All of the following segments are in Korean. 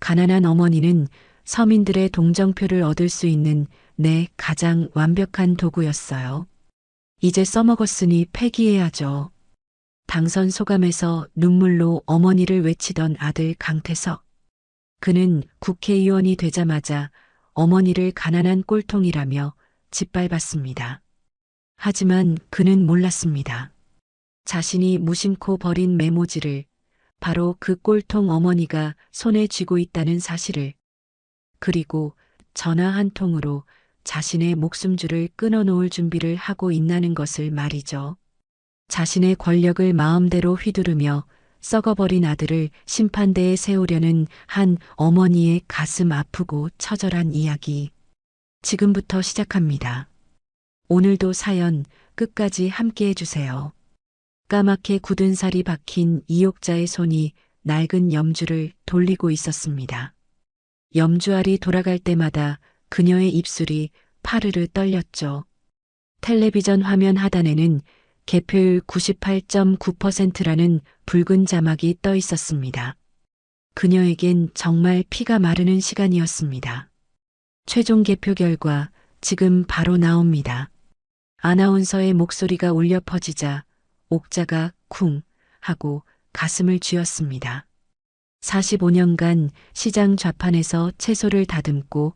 가난한 어머니는 서민들의 동정표를 얻을 수 있는 내 가장 완벽한 도구였어요. 이제 써먹었으니 폐기해야죠. 당선 소감에서 눈물로 어머니를 외치던 아들 강태석. 그는 국회의원이 되자마자 어머니를 가난한 꼴통이라며 짓밟았습니다. 하지만 그는 몰랐습니다. 자신이 무심코 버린 메모지를 바로 그 꼴통 어머니가 손에 쥐고 있다는 사실을, 그리고 전화 한 통으로 자신의 목숨줄을 끊어놓을 준비를 하고 있다는 것을 말이죠. 자신의 권력을 마음대로 휘두르며 썩어버린 아들을 심판대에 세우려는 한 어머니의 가슴 아프고 처절한 이야기. 지금부터 시작합니다. 오늘도 사연 끝까지 함께 해주세요. 까맣게 굳은 살이 박힌 이옥자의 손이 낡은 염주를 돌리고 있었습니다. 염주알이 돌아갈 때마다 그녀의 입술이 파르르 떨렸죠. 텔레비전 화면 하단에는 개표율 98.9%라는 붉은 자막이 떠 있었습니다. 그녀에겐 정말 피가 마르는 시간이었습니다. 최종 개표 결과 지금 바로 나옵니다. 아나운서의 목소리가 울려 퍼지자 옥자가 쿵 하고 가슴을 쥐었습니다. 45년간 시장 좌판에서 채소를 다듬고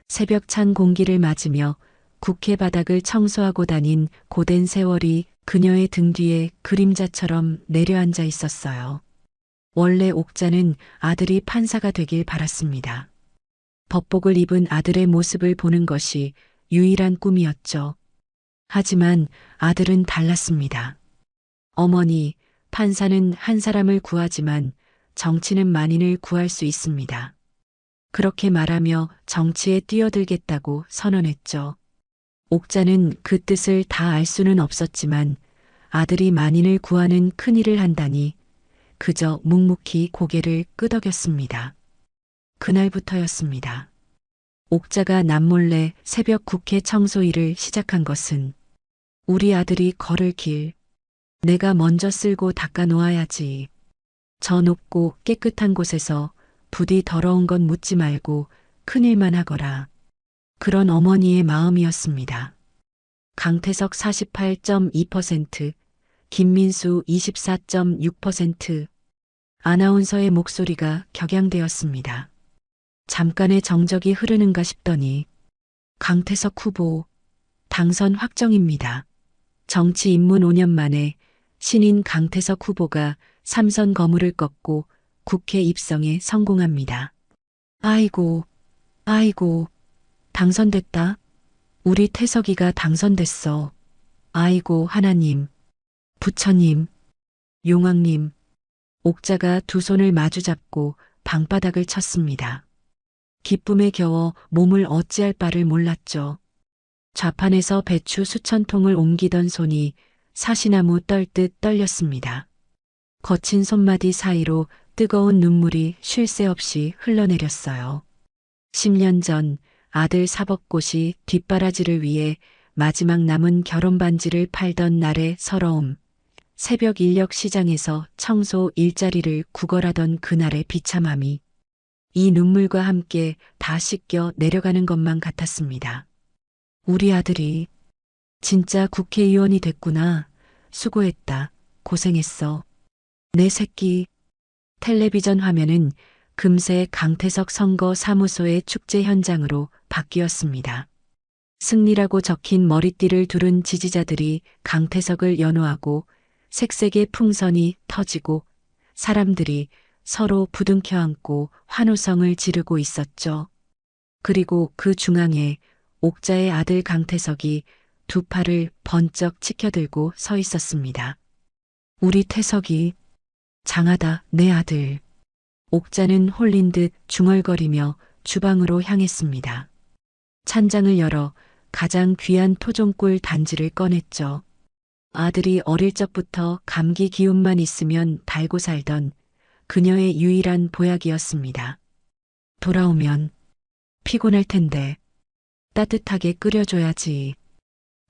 새벽 찬 공기를 맞으며 국회 바닥을 청소하고 다닌 고된 세월이 그녀의 등 뒤에 그림자처럼 내려앉아 있었어요. 원래 옥자는 아들이 판사가 되길 바랐습니다. 법복을 입은 아들의 모습을 보는 것이 유일한 꿈이었죠. 하지만 아들은 달랐습니다. 어머니, 판사는 한 사람을 구하지만 정치는 만인을 구할 수 있습니다. 그렇게 말하며 정치에 뛰어들겠다고 선언했죠. 옥자는 그 뜻을 다 알 수는 없었지만 아들이 만인을 구하는 큰일을 한다니 그저 묵묵히 고개를 끄덕였습니다. 그날부터였습니다. 옥자가 남몰래 새벽 국회 청소 일을 시작한 것은 우리 아들이 걸을 길, 내가 먼저 쓸고 닦아 놓아야지. 저 높고 깨끗한 곳에서 부디 더러운 건 묻지 말고 큰일만 하거라. 그런 어머니의 마음이었습니다. 강태석 48.2%, 김민수 24.6%, 아나운서의 목소리가 격양되었습니다. 잠깐의 정적이 흐르는가 싶더니 강태석 후보 당선 확정입니다. 정치 입문 5년 만에 신인 강태석 후보가 삼선 거물을 꺾고 국회 입성에 성공합니다. 아이고, 아이고, 당선됐다. 우리 태석이가 당선됐어. 아이고 하나님, 부처님, 용왕님. 옥자가 두 손을 마주잡고 방바닥을 쳤습니다. 기쁨에 겨워 몸을 어찌할 바를 몰랐죠. 좌판에서 배추 수천 통을 옮기던 손이 사시나무 떨듯 떨렸습니다. 거친 손마디 사이로 뜨거운 눈물이 쉴 새 없이 흘러내렸어요. 10년 전 아들 사법고시 뒷바라지를 위해 마지막 남은 결혼 반지를 팔던 날의 서러움, 새벽 인력 시장에서 청소 일자리를 구걸하던 그날의 비참함이 이 눈물과 함께 다 씻겨 내려가는 것만 같았습니다. 우리 아들이 진짜 국회의원이 됐구나. 수고했다. 고생했어. 내 새끼. 텔레비전 화면은 금세 강태석 선거 사무소의 축제 현장으로 바뀌었습니다. 승리라고 적힌 머리띠를 두른 지지자들이 강태석을 연호하고 색색의 풍선이 터지고 사람들이 서로 부둥켜 안고 환호성을 지르고 있었죠. 그리고 그 중앙에 옥자의 아들 강태석이 두 팔을 번쩍 치켜들고 서 있었습니다. 우리 태석이 장하다 내 아들. 옥자는 홀린 듯 중얼거리며 주방으로 향했습니다. 찬장을 열어 가장 귀한 토종꿀 단지를 꺼냈죠. 아들이 어릴 적부터 감기 기운만 있으면 달고 살던 그녀의 유일한 보약이었습니다. 돌아오면 피곤할 텐데 따뜻하게 끓여줘야지.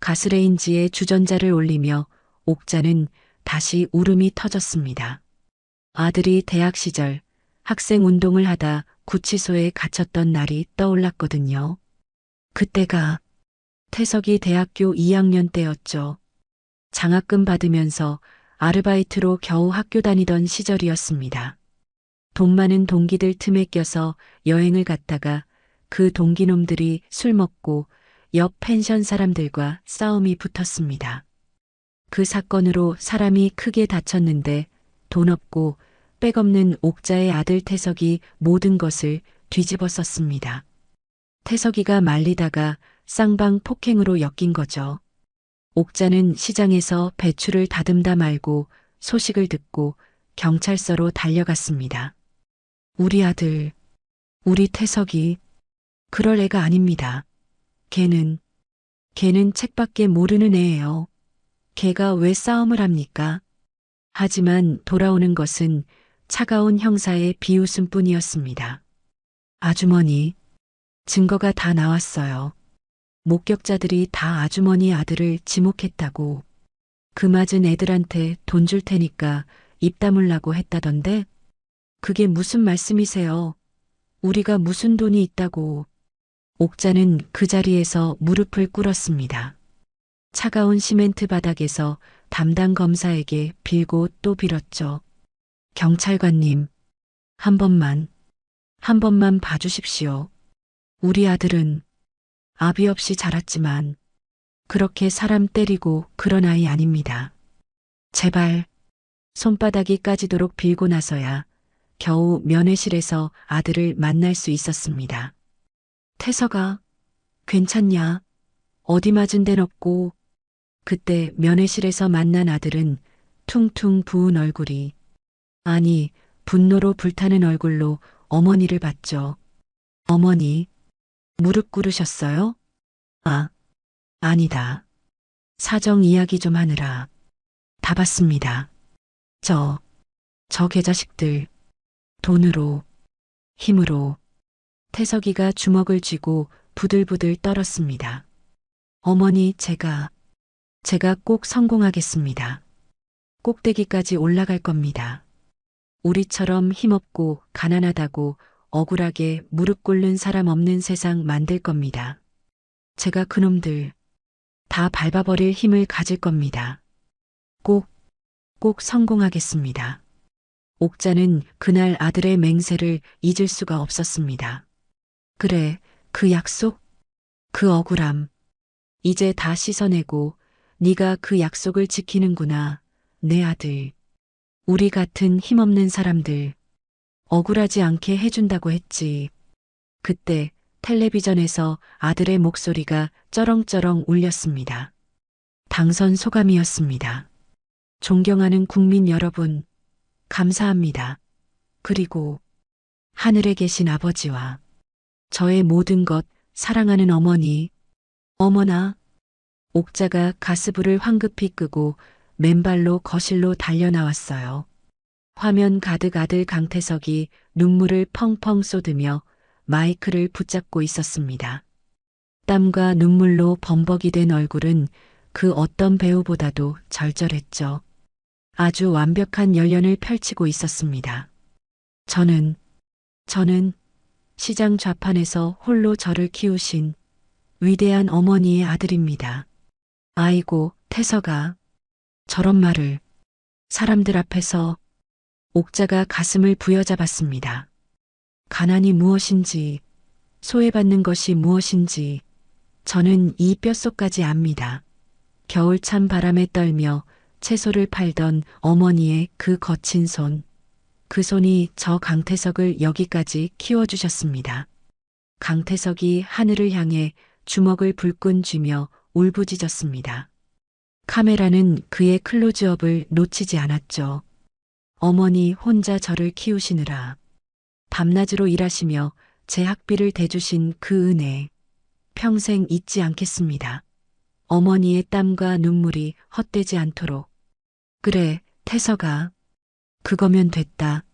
가스레인지에 주전자를 올리며 옥자는 다시 울음이 터졌습니다. 아들이 대학 시절 학생 운동을 하다 구치소에 갇혔던 날이 떠올랐거든요. 그때가 태석이 대학교 2학년 때였죠. 장학금 받으면서 아르바이트로 겨우 학교 다니던 시절이었습니다. 돈 많은 동기들 틈에 껴서 여행을 갔다가 그 동기놈들이 술 먹고 옆 펜션 사람들과 싸움이 붙었습니다. 그 사건으로 사람이 크게 다쳤는데 돈 없고 백 없는 옥자의 아들 태석이 모든 것을 뒤집어 썼습니다. 태석이가 말리다가 쌍방 폭행으로 엮인 거죠. 옥자는 시장에서 배추를 다듬다 말고 소식을 듣고 경찰서로 달려갔습니다. 우리 아들, 우리 태석이 그럴 애가 아닙니다. 걔는 책밖에 모르는 애예요. 걔가 왜 싸움을 합니까? 하지만 돌아오는 것은 차가운 형사의 비웃음뿐이었습니다. 아주머니, 증거가 다 나왔어요. 목격자들이 다 아주머니 아들을 지목했다고. 그 맞은 애들한테 돈 줄 테니까 입 다물라고 했다던데? 그게 무슨 말씀이세요? 우리가 무슨 돈이 있다고. 옥자는 그 자리에서 무릎을 꿇었습니다. 차가운 시멘트 바닥에서 담당 검사에게 빌고 또 빌었죠. 경찰관님, 한 번만 봐주십시오. 우리 아들은 아비 없이 자랐지만 그렇게 사람 때리고 그런 아이 아닙니다. 제발 손바닥이 까지도록 빌고 나서야 겨우 면회실에서 아들을 만날 수 있었습니다. 태석아, 괜찮냐? 어디 맞은 데는 없고. 그때 면회실에서 만난 아들은 퉁퉁 부은 얼굴이, 아니, 분노로 불타는 얼굴로 어머니를 봤죠. 어머니, 무릎 꿇으셨어요? 아, 아니다. 사정 이야기 좀 하느라. 다 봤습니다. 저 개자식들, 돈으로, 힘으로. 태석이가 주먹을 쥐고 부들부들 떨었습니다. 어머니, 제가 꼭 성공하겠습니다. 꼭대기까지 올라갈 겁니다. 우리처럼 힘없고 가난하다고 억울하게 무릎 꿇는 사람 없는 세상 만들 겁니다. 제가 그놈들 다 밟아버릴 힘을 가질 겁니다. 꼭 성공하겠습니다. 옥자는 그날 아들의 맹세를 잊을 수가 없었습니다. 그래, 그 약속, 그 억울함, 이제 다 씻어내고 네가 그 약속을 지키는구나, 내 아들. 우리 같은 힘없는 사람들 억울하지 않게 해준다고 했지. 그때 텔레비전에서 아들의 목소리가 쩌렁쩌렁 울렸습니다. 당선 소감이었습니다. 존경하는 국민 여러분, 감사합니다. 그리고 하늘에 계신 아버지와 저의 모든 것 사랑하는 어머니, 어머나. 옥자가 가스불을 황급히 끄고 맨발로 거실로 달려나왔어요. 화면 가득 아들 강태석이 눈물을 펑펑 쏟으며 마이크를 붙잡고 있었습니다. 땀과 눈물로 범벅이 된 얼굴은 그 어떤 배우보다도 절절했죠. 아주 완벽한 열연을 펼치고 있었습니다. 저는 시장 좌판에서 홀로 저를 키우신 위대한 어머니의 아들입니다. 아이고, 태석아. 저런 말을 사람들 앞에서. 옥자가 가슴을 부여잡았습니다. 가난이 무엇인지, 소외받는 것이 무엇인지 저는 이 뼛속까지 압니다. 겨울찬 바람에 떨며 채소를 팔던 어머니의 그 거친 손, 그 손이 저 강태석을 여기까지 키워주셨습니다. 강태석이 하늘을 향해 주먹을 불끈 쥐며 울부짖었습니다. 카메라는 그의 클로즈업을 놓치지 않았죠. 어머니 혼자 저를 키우시느라 밤낮으로 일하시며 제 학비를 대주신 그 은혜 평생 잊지 않겠습니다. 어머니의 땀과 눈물이 헛되지 않도록. 그래, 태석아. 그거면 됐다.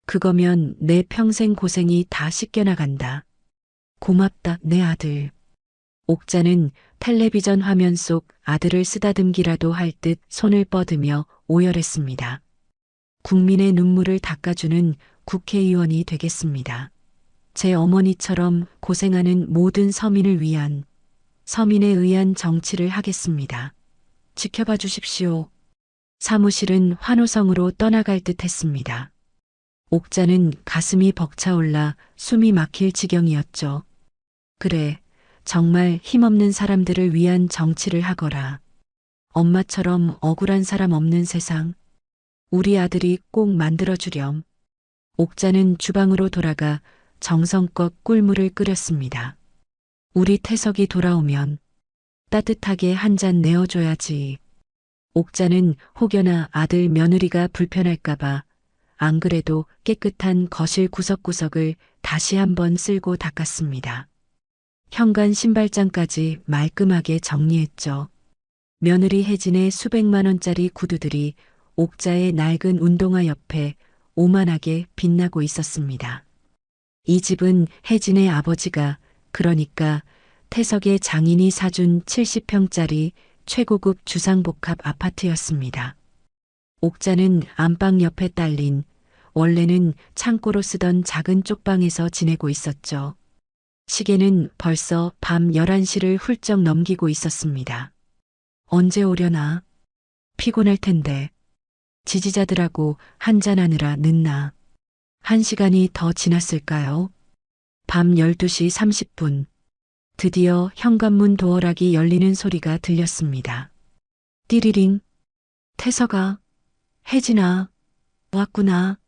그거면 내 평생 고생이 다 씻겨나간다. 고맙다, 내 아들. 옥자는 텔레비전 화면 속 아들을 쓰다듬기라도 할 듯 손을 뻗으며 오열했습니다. 국민의 눈물을 닦아주는 국회의원이 되겠습니다. 제 어머니처럼 고생하는 모든 서민을 위한 서민에 의한 정치를 하겠습니다. 지켜봐 주십시오. 사무실은 환호성으로 떠나갈 듯 했습니다. 옥자는 가슴이 벅차올라 숨이 막힐 지경이었죠. 그래, 정말 힘없는 사람들을 위한 정치를 하거라. 엄마처럼 억울한 사람 없는 세상, 우리 아들이 꼭 만들어주렴. 옥자는 주방으로 돌아가 정성껏 꿀물을 끓였습니다. 우리 태석이 돌아오면 따뜻하게 한 잔 내어줘야지. 옥자는 혹여나 아들 며느리가 불편할까봐 안 그래도 깨끗한 거실 구석구석을 다시 한번 쓸고 닦았습니다. 현관 신발장까지 말끔하게 정리했죠. 며느리 혜진의 수백만 원짜리 구두들이 옥자의 낡은 운동화 옆에 오만하게 빛나고 있었습니다. 이 집은 혜진의 아버지가, 그러니까 태석의 장인이 사준 70평짜리 최고급 주상복합 아파트였습니다. 옥자는 안방 옆에 딸린, 원래는 창고로 쓰던 작은 쪽방에서 지내고 있었죠. 시계는 벌써 밤 11시를 훌쩍 넘기고 있었습니다. 언제 오려나? 피곤할 텐데. 지지자들하고 한잔하느라 늦나. 1시간이 더 지났을까요? 밤 12시 30분. 드디어 현관문 도어락이 열리는 소리가 들렸습니다. 띠리링. 태석아, 혜진아, 왔구나.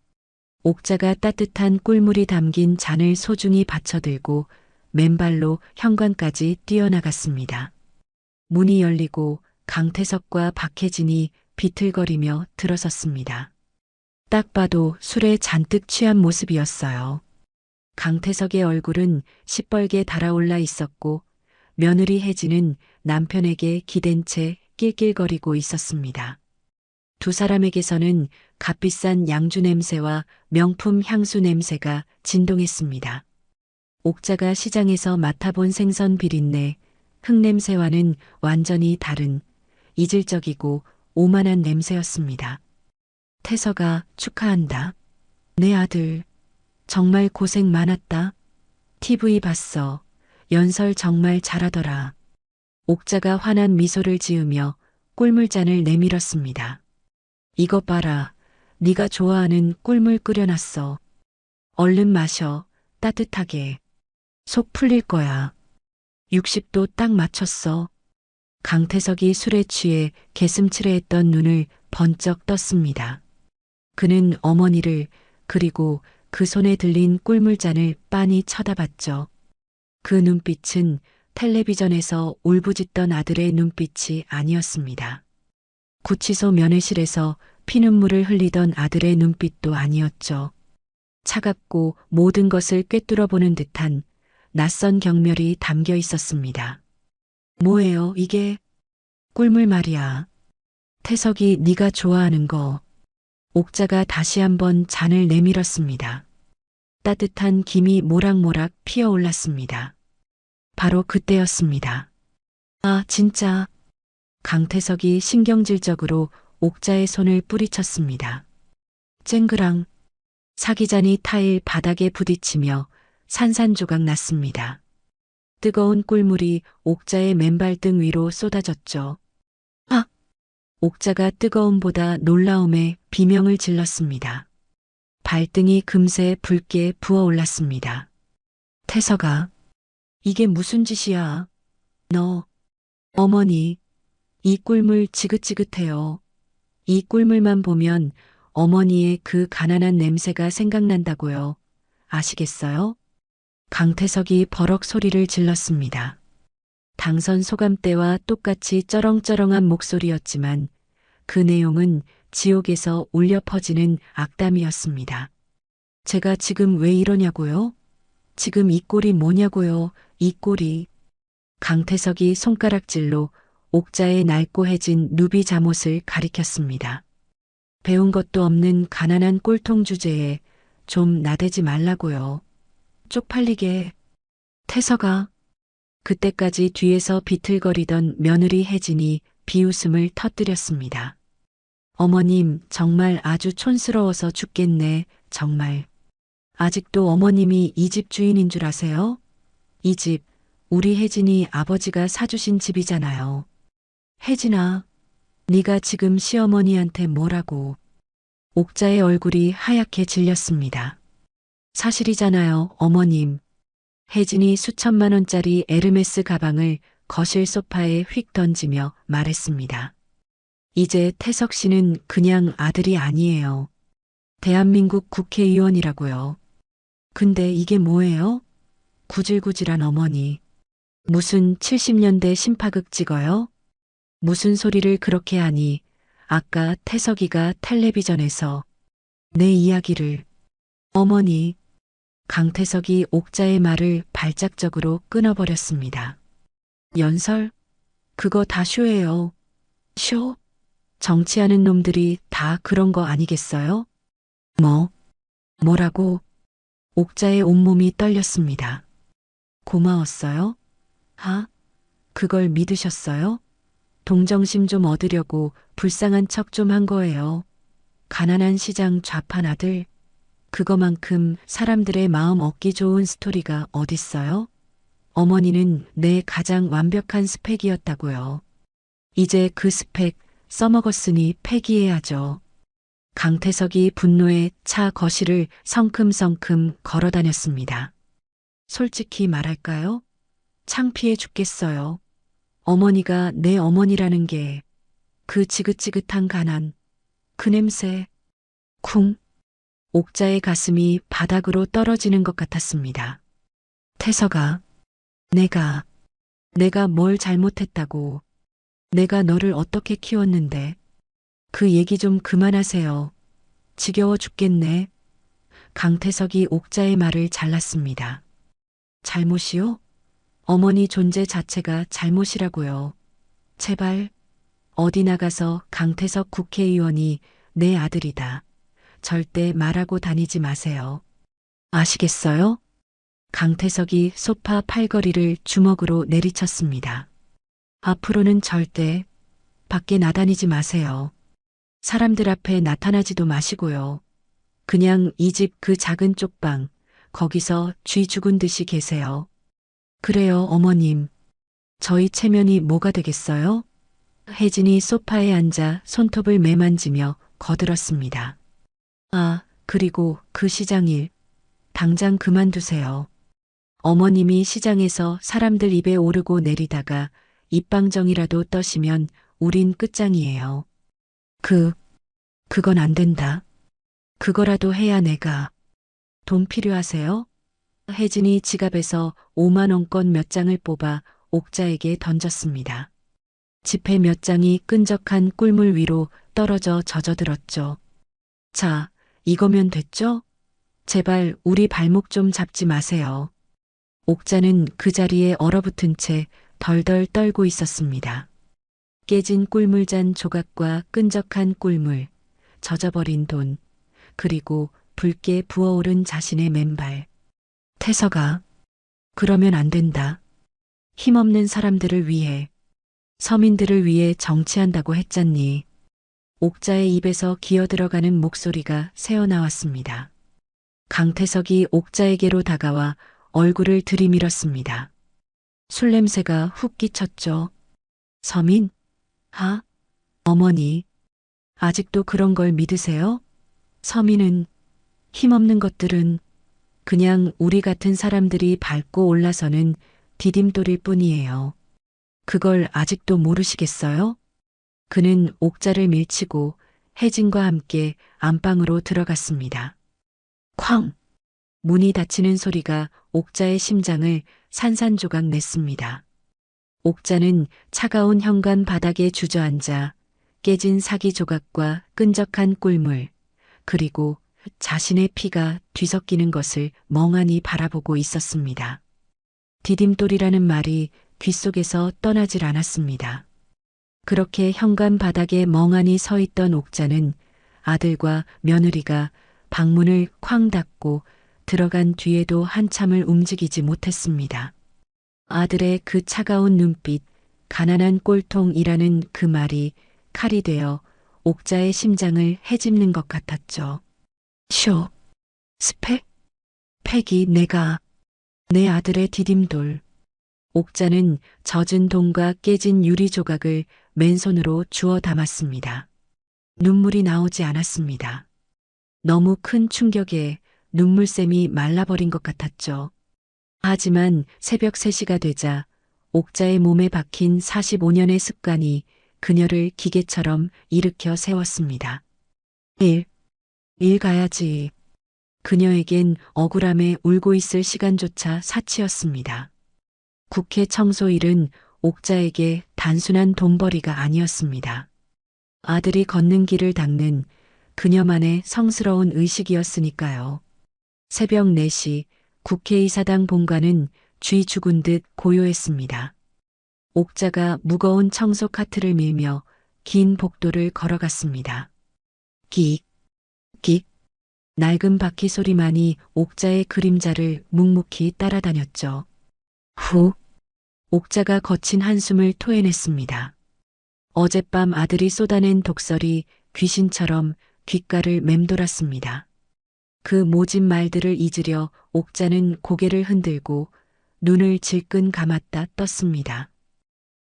옥자가 따뜻한 꿀물이 담긴 잔을 소중히 받쳐들고 맨발로 현관까지 뛰어나갔습니다. 문이 열리고 강태석과 박혜진이 비틀거리며 들어섰습니다. 딱 봐도 술에 잔뜩 취한 모습이었어요. 강태석의 얼굴은 시뻘게 달아올라 있었고 며느리 혜진은 남편에게 기댄 채 낄낄거리고 있었습니다. 두 사람에게서는 값비싼 양주 냄새와 명품 향수 냄새가 진동했습니다. 옥자가 시장에서 맡아본 생선 비린내, 흙냄새와는 완전히 다른 이질적이고 오만한 냄새였습니다. 태석아, 축하한다. 내 아들, 정말 고생 많았다. TV 봤어. 연설 정말 잘하더라. 옥자가 환한 미소를 지으며 꿀물잔을 내밀었습니다. 이것 봐라. 네가 좋아하는 꿀물 끓여놨어. 얼른 마셔. 따뜻하게. 속 풀릴 거야. 60도 딱 맞췄어. 강태석이 술에 취해 개슴츠레했던 눈을 번쩍 떴습니다. 그는 어머니를, 그리고 그 손에 들린 꿀물잔을 빤히 쳐다봤죠. 그 눈빛은 텔레비전에서 울부짖던 아들의 눈빛이 아니었습니다. 구치소 면회실에서 피눈물을 흘리던 아들의 눈빛도 아니었죠. 차갑고 모든 것을 꿰뚫어보는 듯한 낯선 경멸이 담겨 있었습니다. 뭐예요, 이게? 꿀물 말이야. 태석이 네가 좋아하는 거. 옥자가 다시 한번 잔을 내밀었습니다. 따뜻한 김이 모락모락 피어올랐습니다. 바로 그때였습니다. 아, 진짜. 강태석이 신경질적으로 옥자의 손을 뿌리쳤습니다. 쨍그랑. 사기잔이 타일 바닥에 부딪히며 산산조각 났습니다. 뜨거운 꿀물이 옥자의 맨발등 위로 쏟아졌죠. 아! 옥자가 뜨거움보다 놀라움에 비명을 질렀습니다. 발등이 금세 붉게 부어올랐습니다. 태석아, 이게 무슨 짓이야? 너, 어머니, 이 꿀물 지긋지긋해요. 이 꿀물만 보면 어머니의 그 가난한 냄새가 생각난다고요. 아시겠어요? 강태석이 버럭 소리를 질렀습니다. 당선 소감대와 똑같이 쩌렁쩌렁한 목소리였지만 그 내용은 지옥에서 울려 퍼지는 악담이었습니다. 제가 지금 왜 이러냐고요? 지금 이 꼴이 뭐냐고요? 이 꼴이. 강태석이 손가락질로 옥자의 낡고해진 누비 잠옷을 가리켰습니다. 배운 것도 없는 가난한 꼴통 주제에 좀 나대지 말라고요. 쪽팔리게. 태석아. 그때까지 뒤에서 비틀거리던 며느리 혜진이 비웃음을 터뜨렸습니다. 어머님, 정말 아주 촌스러워서 죽겠네, 정말. 아직도 어머님이 이 집 주인인 줄 아세요? 이 집, 우리 혜진이 아버지가 사주신 집이잖아요. 혜진아, 네가 지금 시어머니한테 뭐라고. 옥자의 얼굴이 하얗게 질렸습니다. 사실이잖아요, 어머님. 혜진이 수천만 원짜리 에르메스 가방을 거실 소파에 휙 던지며 말했습니다. 이제 태석 씨는 그냥 아들이 아니에요. 대한민국 국회의원이라고요. 근데 이게 뭐예요? 구질구질한 어머니. 무슨 70년대 심파극 찍어요? 무슨 소리를 그렇게 하니? 아까 태석이가 텔레비전에서 내 이야기를. 어머니. 강태석이 옥자의 말을 발작적으로 끊어버렸습니다. 연설? 그거 다 쇼예요. 쇼? 정치하는 놈들이 다 그런 거 아니겠어요? 뭐라고? 옥자의 온몸이 떨렸습니다. 고마웠어요? 그걸 믿으셨어요? 동정심 좀 얻으려고 불쌍한 척 좀 한 거예요. 가난한 시장 좌판 아들. 그거만큼 사람들의 마음 얻기 좋은 스토리가 어딨어요? 어머니는 내 가장 완벽한 스펙이었다고요. 이제 그 스펙 써먹었으니 폐기해야죠. 강태석이 분노에 차 거실을 성큼성큼 걸어다녔습니다. 솔직히 말할까요? 창피해 죽겠어요. 어머니가 내 어머니라는 게 그 지긋지긋한 가난, 그 냄새, 쿵. 옥자의 가슴이 바닥으로 떨어지는 것 같았습니다. 태석아, 내가 뭘 잘못했다고. 내가 너를 어떻게 키웠는데. 그 얘기 좀 그만하세요. 지겨워 죽겠네. 강태석이 옥자의 말을 잘랐습니다. 잘못이요? 어머니 존재 자체가 잘못이라고요. 제발 어디 나가서 강태석 국회의원이 내 아들이다. 절대 말하고 다니지 마세요. 아시겠어요? 강태석이 소파 팔걸이를 주먹으로 내리쳤습니다. 앞으로는 절대 밖에 나다니지 마세요. 사람들 앞에 나타나지도 마시고요. 그냥 이 집 그 작은 쪽방, 거기서 쥐 죽은 듯이 계세요. 그래요, 어머님. 저희 체면이 뭐가 되겠어요? 혜진이 소파에 앉아 손톱을 매만지며 거들었습니다. 그리고 그 시장일, 당장 그만두세요. 어머님이 시장에서 사람들 입에 오르고 내리다가 입방정이라도 떠시면 우린 끝장이에요. 그건 안 된다. 그거라도 해야 내가. 돈 필요하세요? 혜진이 지갑에서 5만 원권 몇 장을 뽑아 옥자에게 던졌습니다. 지폐 몇 장이 끈적한 꿀물 위로 떨어져 젖어들었죠. 자, 이거면 됐죠? 제발 우리 발목 좀 잡지 마세요. 옥자는 그 자리에 얼어붙은 채 덜덜 떨고 있었습니다. 깨진 꿀물잔 조각과 끈적한 꿀물, 젖어버린 돈, 그리고 붉게 부어오른 자신의 맨발. 태석아, 그러면 안 된다. 힘없는 사람들을 위해, 서민들을 위해 정치한다고 했잖니. 옥자의 입에서 기어들어가는 목소리가 새어나왔습니다. 강태석이 옥자에게로 다가와 얼굴을 들이밀었습니다. 술 냄새가 훅 끼쳤죠. 서민? 어머니, 아직도 그런 걸 믿으세요? 서민은, 힘없는 것들은 그냥 우리 같은 사람들이 밟고 올라서는 디딤돌일 뿐이에요. 그걸 아직도 모르시겠어요? 그는 옥자를 밀치고 혜진과 함께 안방으로 들어갔습니다. 쾅! 문이 닫히는 소리가 옥자의 심장을 산산조각 냈습니다. 옥자는 차가운 현관 바닥에 주저앉아 깨진 사기 조각과 끈적한 꿀물, 그리고 자신의 피가 뒤섞이는 것을 멍하니 바라보고 있었습니다. 디딤돌이라는 말이 귓속에서 떠나질 않았습니다. 그렇게 현관 바닥에 멍하니 서 있던 옥자는 아들과 며느리가 방문을 쾅 닫고 들어간 뒤에도 한참을 움직이지 못했습니다. 아들의 그 차가운 눈빛, 가난한 꼴통이라는 그 말이 칼이 되어 옥자의 심장을 헤집는 것 같았죠. 스펙? 패기, 내가 내 아들의 디딤돌. 옥자는 젖은 동과 깨진 유리 조각을 맨손으로 주워 담았습니다. 눈물이 나오지 않았습니다. 너무 큰 충격에 눈물샘이 말라버린 것 같았죠. 하지만 새벽 3시가 되자 옥자의 몸에 박힌 45년의 습관이 그녀를 기계처럼 일으켜 세웠습니다. 일 가야지. 그녀에겐 억울함에 울고 있을 시간조차 사치였습니다. 국회 청소일은 옥자에게 단순한 돈벌이가 아니었습니다. 아들이 걷는 길을 닦는 그녀만의 성스러운 의식이었으니까요. 새벽 4시 국회의사당 본관은 쥐 죽은 듯 고요했습니다. 옥자가 무거운 청소 카트를 밀며 긴 복도를 걸어갔습니다. 끽, 끽. 낡은 바퀴 소리만이 옥자의 그림자를 묵묵히 따라다녔죠. 후. 옥자가 거친 한숨을 토해냈습니다. 어젯밤 아들이 쏟아낸 독설이 귀신처럼 귓가를 맴돌았습니다. 그 모진 말들을 잊으려 옥자는 고개를 흔들고 눈을 질끈 감았다 떴습니다.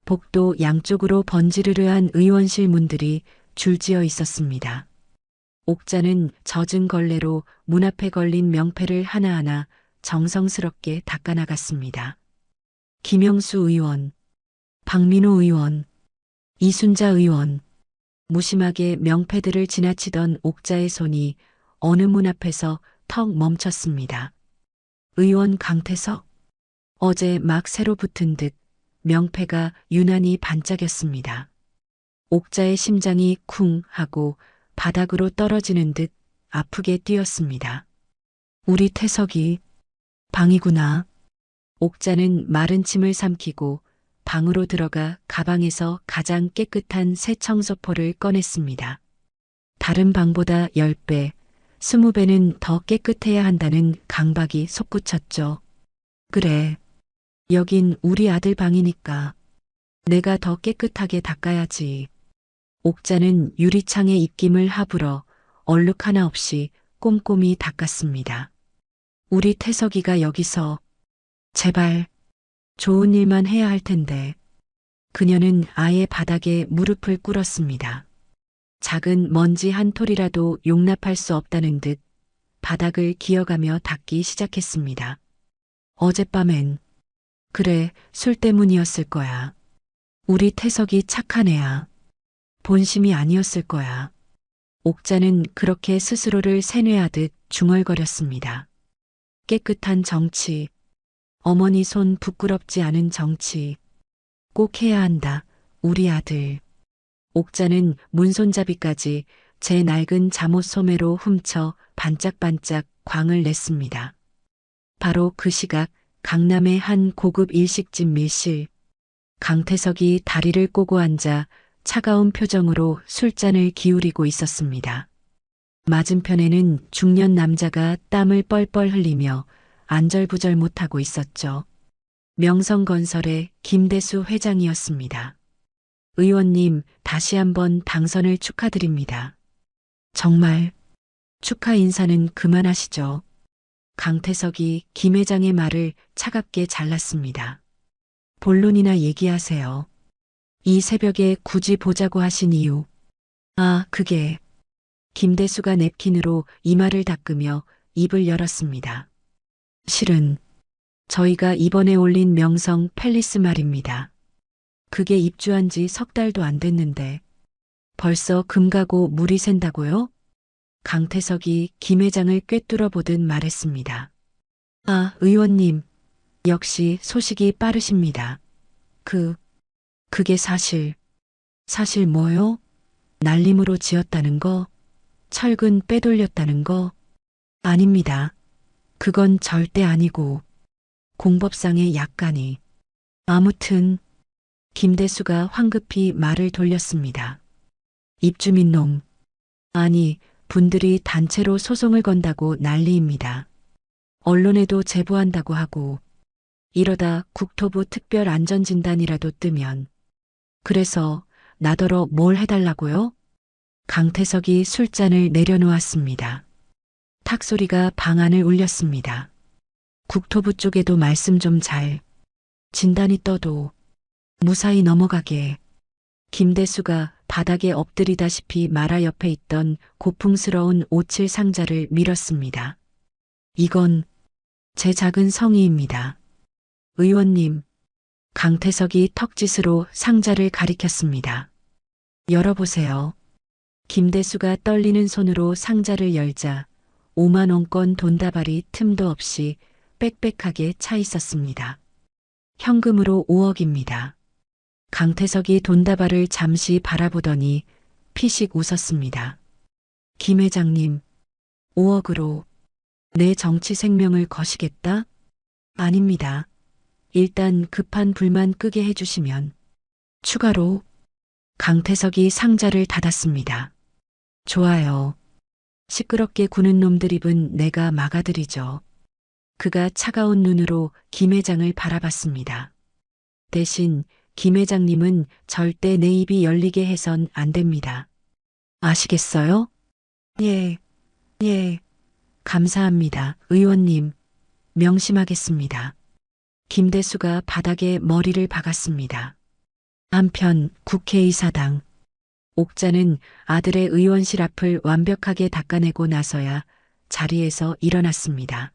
복도 양쪽으로 번지르르한 의원실 문들이 줄지어 있었습니다. 옥자는 젖은 걸레로 문 앞에 걸린 명패를 하나하나 정성스럽게 닦아나갔습니다. 김영수 의원, 박민호 의원, 이순자 의원. 무심하게 명패들을 지나치던 옥자의 손이 어느 문 앞에서 턱 멈췄습니다. 의원 강태석. 어제 막 새로 붙은 듯 명패가 유난히 반짝였습니다. 옥자의 심장이 쿵 하고 바닥으로 떨어지는 듯 아프게 뛰었습니다. 우리 태석이 방이구나. 옥자는 마른 침을 삼키고 방으로 들어가 가방에서 가장 깨끗한 새 청소포를 꺼냈습니다. 다른 방보다 10배, 20배는 더 깨끗해야 한다는 강박이 솟구쳤죠. 그래, 여긴 우리 아들 방이니까 내가 더 깨끗하게 닦아야지. 옥자는 유리창의 입김을 하불어 얼룩 하나 없이 꼼꼼히 닦았습니다. 우리 태석이가 여기서 제발 좋은 일만 해야 할 텐데. 그녀는 아예 바닥에 무릎을 꿇었습니다. 작은 먼지 한 톨이라도 용납할 수 없다는 듯 바닥을 기어가며 닦기 시작했습니다. 어젯밤엔 그래, 술 때문이었을 거야. 우리 태석이 착한 애야. 본심이 아니었을 거야. 옥자는 그렇게 스스로를 세뇌하듯 중얼거렸습니다. 깨끗한 정치, 어머니 손 부끄럽지 않은 정치, 꼭 해야 한다, 우리 아들. 옥자는 문손잡이까지 제 낡은 잠옷 소매로 훔쳐 반짝반짝 광을 냈습니다. 바로 그 시각 강남의 한 고급 일식집 밀실. 강태석이 다리를 꼬고 앉아 차가운 표정으로 술잔을 기울이고 있었습니다. 맞은편에는 중년 남자가 땀을 뻘뻘 흘리며 안절부절 못하고 있었죠. 명성건설의 김대수 회장이었습니다. 의원님, 다시 한번 당선을 축하드립니다. 정말 축하 인사는 그만하시죠. 강태석이 김 회장의 말을 차갑게 잘랐습니다. 본론이나 얘기하세요. 이 새벽에 굳이 보자고 하신 이유. 아, 그게. 김대수가 냅킨으로 이마를 닦으며 입을 열었습니다. 실은 저희가 이번에 올린 명성 팰리스 말입니다. 그게 입주한 지 3달도 안 됐는데 벌써 금 가고 물이 샌다고요? 강태석이 김 회장을 꿰뚫어 보듯 말했습니다. 아, 의원님, 역시 소식이 빠르십니다. 그게 사실 뭐요? 날림으로 지었다는 거? 철근 빼돌렸다는 거? 아닙니다. 그건 절대 아니고 공법상의 약간이. 아무튼 김대수가 황급히 말을 돌렸습니다. 입주민 놈. 아니, 분들이 단체로 소송을 건다고 난리입니다. 언론에도 제보한다고 하고 이러다 국토부 특별안전진단이라도 뜨면. 그래서 나더러 뭘 해달라고요? 강태석이 술잔을 내려놓았습니다. 탁 소리가 방 안을 울렸습니다. 국토부 쪽에도 말씀 좀 잘. 진단이 떠도 무사히 넘어가게. 김대수가 바닥에 엎드리다시피 마라 옆에 있던 고풍스러운 오칠 상자를 밀었습니다. 이건 제 작은 성의입니다. 의원님, 강태석이 턱짓으로 상자를 가리켰습니다. 열어보세요. 김대수가 떨리는 손으로 상자를 열자 5만 원권 돈다발이 틈도 없이 빽빽하게 차 있었습니다. 현금으로 5억입니다. 강태석이 돈다발을 잠시 바라보더니 피식 웃었습니다. 김 회장님, 5억으로 내 정치 생명을 거시겠다? 아닙니다. 일단 급한 불만 끄게 해주시면. 추가로 강태석이 상자를 닫았습니다. 좋아요. 시끄럽게 구는 놈들 입은 내가 막아드리죠. 그가 차가운 눈으로 김 회장을 바라봤습니다. 대신 김 회장님은 절대 내 입이 열리게 해선 안 됩니다. 아시겠어요? 예, 예. 감사합니다, 의원님. 명심하겠습니다. 김대수가 바닥에 머리를 박았습니다. 한편 국회의사당. 옥자는 아들의 의원실 앞을 완벽하게 닦아내고 나서야 자리에서 일어났습니다.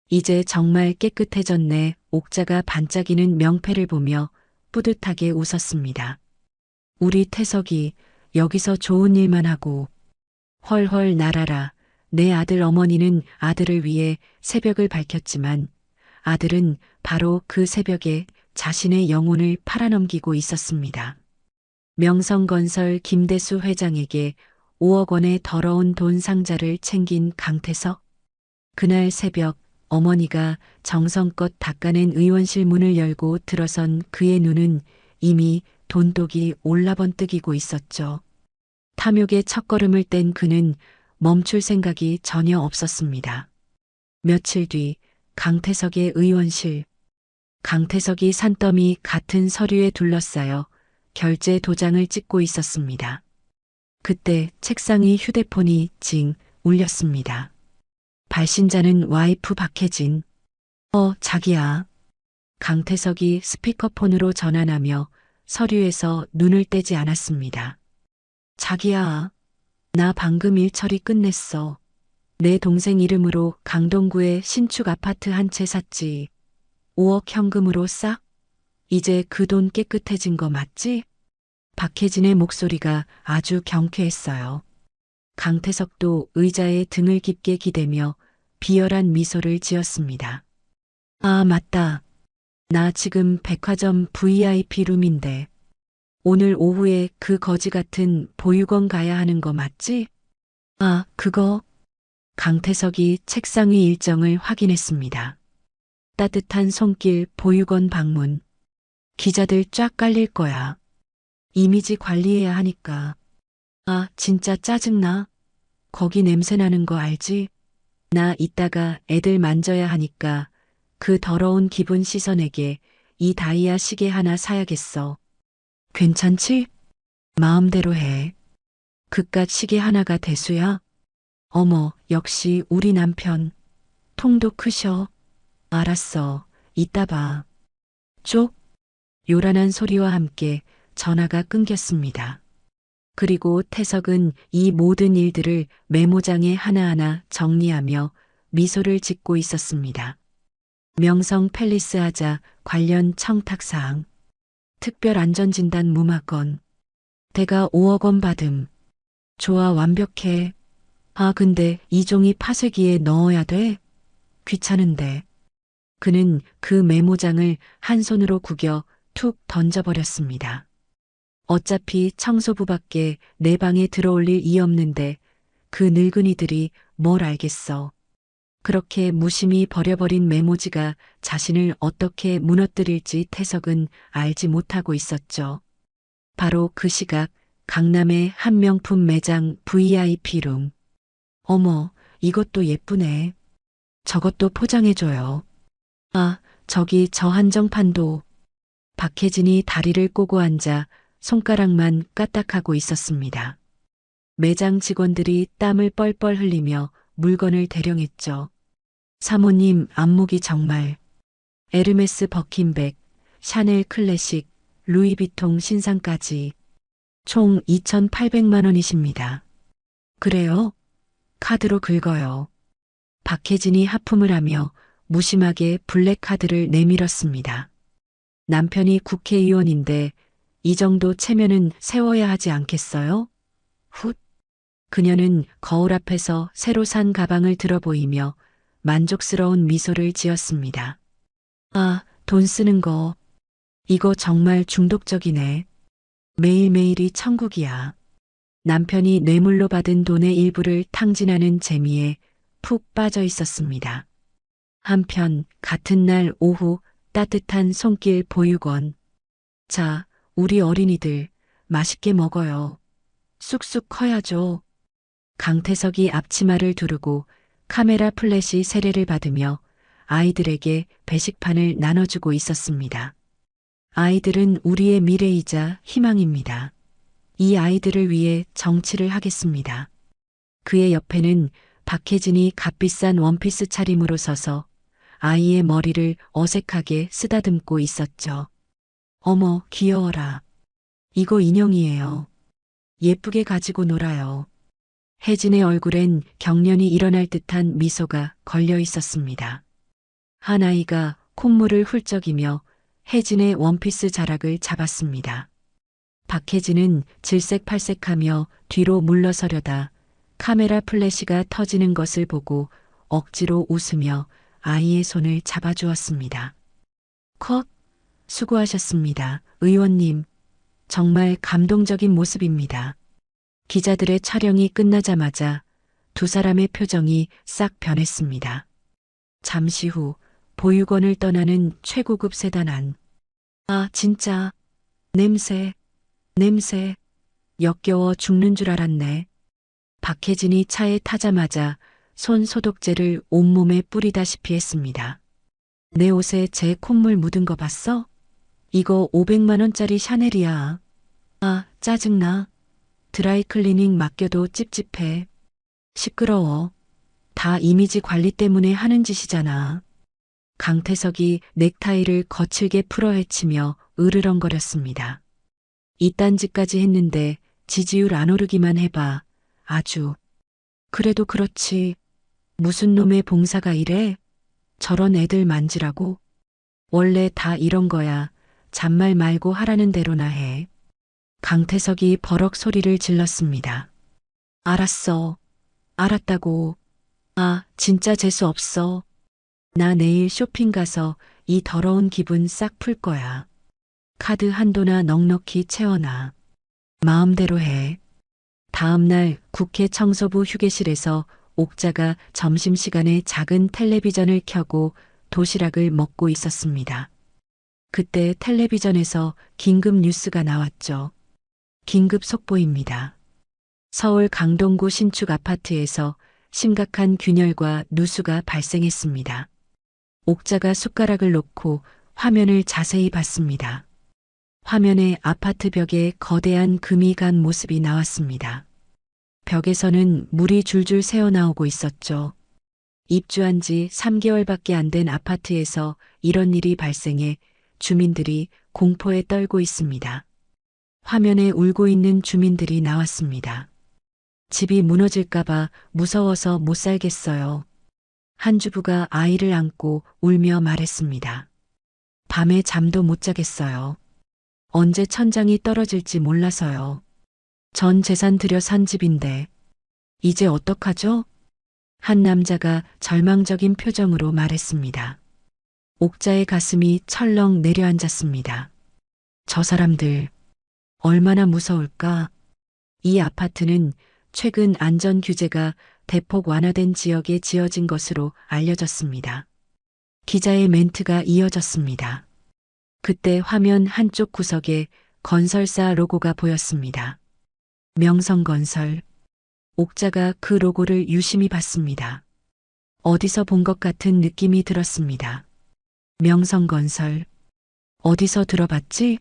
이제 정말 깨끗해졌네. 옥자가 반짝이는 명패를 보며 뿌듯하게 웃었습니다. 우리 태석이 여기서 좋은 일만 하고 헐헐 날아라. 내 아들 어머니는 아들을 위해 새벽을 밝혔지만 아들은 바로 그 새벽에 자신의 영혼을 팔아넘기고 있었습니다. 명성건설 김대수 회장에게 5억 원의 더러운 돈 상자를 챙긴 강태석. 그날 새벽 어머니가 정성껏 닦아낸 의원실 문을 열고 들어선 그의 눈은 이미 돈독이 올라번뜩이고 있었죠. 탐욕의 첫걸음을 뗀 그는 멈출 생각이 전혀 없었습니다. 며칠 뒤 강태석의 의원실. 강태석이 산더미 같은 서류에 둘러싸여 결제 도장을 찍고 있었습니다. 그때 책상 위 휴대폰이 징 울렸습니다. 발신자는 와이프 박혜진. 자기야. 강태석이 스피커폰으로 전화하며 서류에서 눈을 떼지 않았습니다. 자기야. 나 방금 일 처리 끝냈어. 내 동생 이름으로 강동구에 신축 아파트 한 채 샀지. 5억 현금으로 싹? 이제 그 돈 깨끗해진 거 맞지? 박혜진의 목소리가 아주 경쾌했어요. 강태석도 의자에 등을 깊게 기대며 비열한 미소를 지었습니다. 아, 맞다. 나 지금 백화점 VIP 룸인데 오늘 오후에 그 거지 같은 보육원 가야 하는 거 맞지? 아, 그거? 강태석이 책상 위 일정을 확인했습니다. 따뜻한 손길 보육원 방문. 기자들 쫙 깔릴 거야. 이미지 관리해야 하니까. 아, 진짜 짜증나. 거기 냄새 나는 거 알지? 나 이따가 애들 만져야 하니까 그 더러운 기분 씻어내게 이 다이아 시계 하나 사야겠어. 괜찮지? 마음대로 해. 그깟 시계 하나가 대수야? 어머, 역시 우리 남편. 통도 크셔. 알았어. 이따 봐. 쪽? 요란한 소리와 함께 전화가 끊겼습니다. 그리고 태석은 이 모든 일들을 메모장에 하나하나 정리하며 미소를 짓고 있었습니다. 명성 팰리스 하자 관련 청탁사항. 특별 안전진단 무마건. 대가 5억 원 받음. 좋아, 완벽해. 아, 근데 이 종이 파쇄기에 넣어야 돼? 귀찮은데. 그는 그 메모장을 한 손으로 구겨 툭 던져버렸습니다. 어차피 청소부밖에 내 방에 들어올 일이 없는데 그 늙은이들이 뭘 알겠어. 그렇게 무심히 버려버린 메모지가 자신을 어떻게 무너뜨릴지 태석은 알지 못하고 있었죠. 바로 그 시각 강남의 한 명품 매장 VIP룸. 어머, 이것도 예쁘네. 저것도 포장해줘요. 아, 저기 저 한정판도. 박혜진이 다리를 꼬고 앉아 손가락만 까딱하고 있었습니다. 매장 직원들이 땀을 뻘뻘 흘리며 물건을 대령했죠. 사모님 안목이 정말. 에르메스 버킨백, 샤넬 클래식, 루이비통 신상까지 총 2,800만 원이십니다. 그래요? 카드로 긁어요. 박혜진이 하품을 하며 무심하게 블랙카드를 내밀었습니다. 남편이 국회의원인데 이 정도 체면은 세워야 하지 않겠어요? 훗. 그녀는 거울 앞에서 새로 산 가방을 들어 보이며 만족스러운 미소를 지었습니다. 아, 돈 쓰는 거. 이거 정말 중독적이네. 매일매일이 천국이야. 남편이 뇌물로 받은 돈의 일부를 탕진하는 재미에 푹 빠져 있었습니다. 한편 같은 날 오후 따뜻한 손길 보육원. 자, 우리 어린이들 맛있게 먹어요. 쑥쑥 커야죠. 강태석이 앞치마를 두르고 카메라 플래시 세례를 받으며 아이들에게 배식판을 나눠주고 있었습니다. 아이들은 우리의 미래이자 희망입니다. 이 아이들을 위해 정치를 하겠습니다. 그의 옆에는 박혜진이 값비싼 원피스 차림으로 서서 아이의 머리를 어색하게 쓰다듬고 있었죠. 어머, 귀여워라. 이거 인형이에요. 예쁘게 가지고 놀아요. 혜진의 얼굴엔 경련이 일어날 듯한 미소가 걸려 있었습니다. 한 아이가 콧물을 훌쩍이며 혜진의 원피스 자락을 잡았습니다. 박혜진은 질색팔색하며 뒤로 물러서려다 카메라 플래시가 터지는 것을 보고 억지로 웃으며 아이의 손을 잡아주었습니다. 컷! 수고하셨습니다, 의원님. 정말 감동적인 모습입니다. 기자들의 촬영이 끝나자마자 두 사람의 표정이 싹 변했습니다. 잠시 후 보육원을 떠나는 최고급 세단 안. 아, 진짜. 냄새. 역겨워 죽는 줄 알았네. 박혜진이 차에 타자마자 손 소독제를 온몸에 뿌리다시피 했습니다. 내 옷에 제 콧물 묻은 거 봤어? 이거 500만 원짜리 샤넬이야. 아, 짜증나. 드라이클리닝 맡겨도 찝찝해. 시끄러워. 다 이미지 관리 때문에 하는 짓이잖아. 강태석이 넥타이를 거칠게 풀어헤치며 으르렁거렸습니다. 이딴 짓까지 했는데 지지율 안 오르기만 해봐. 아주. 그래도 그렇지. 무슨 놈의 봉사가 이래? 저런 애들 만지라고? 원래 다 이런 거야. 잔말 말고 하라는 대로나 해. 강태석이 버럭 소리를 질렀습니다. 알았어. 알았다고. 아, 진짜 재수 없어. 나 내일 쇼핑 가서 이 더러운 기분 싹 풀 거야. 카드 한도나 넉넉히 채워놔. 마음대로 해. 다음 날 국회 청소부 휴게실에서 옥자가 점심시간에 작은 텔레비전을 켜고 도시락을 먹고 있었습니다. 그때 텔레비전에서 긴급 뉴스가 나왔죠. 긴급 속보입니다. 서울 강동구 신축 아파트에서 심각한 균열과 누수가 발생했습니다. 옥자가 숟가락을 놓고 화면을 자세히 봤습니다. 화면에 아파트 벽에 거대한 금이 간 모습이 나왔습니다. 벽에서는 물이 줄줄 새어나오고 있었죠. 입주한 지 3개월밖에 안 된 아파트에서 이런 일이 발생해 주민들이 공포에 떨고 있습니다. 화면에 울고 있는 주민들이 나왔습니다. 집이 무너질까봐 무서워서 못 살겠어요. 한 주부가 아이를 안고 울며 말했습니다. 밤에 잠도 못 자겠어요. 언제 천장이 떨어질지 몰라서요. 전 재산 들여 산 집인데 이제 어떡하죠? 한 남자가 절망적인 표정으로 말했습니다. 옥자의 가슴이 철렁 내려앉았습니다. 저 사람들 얼마나 무서울까? 이 아파트는 최근 안전 규제가 대폭 완화된 지역에 지어진 것으로 알려졌습니다. 기자의 멘트가 이어졌습니다. 그때 화면 한쪽 구석에 건설사 로고가 보였습니다. 명성건설. 옥자가 그 로고를 유심히 봤습니다. 어디서 본 것 같은 느낌이 들었습니다. 명성건설. 어디서 들어봤지?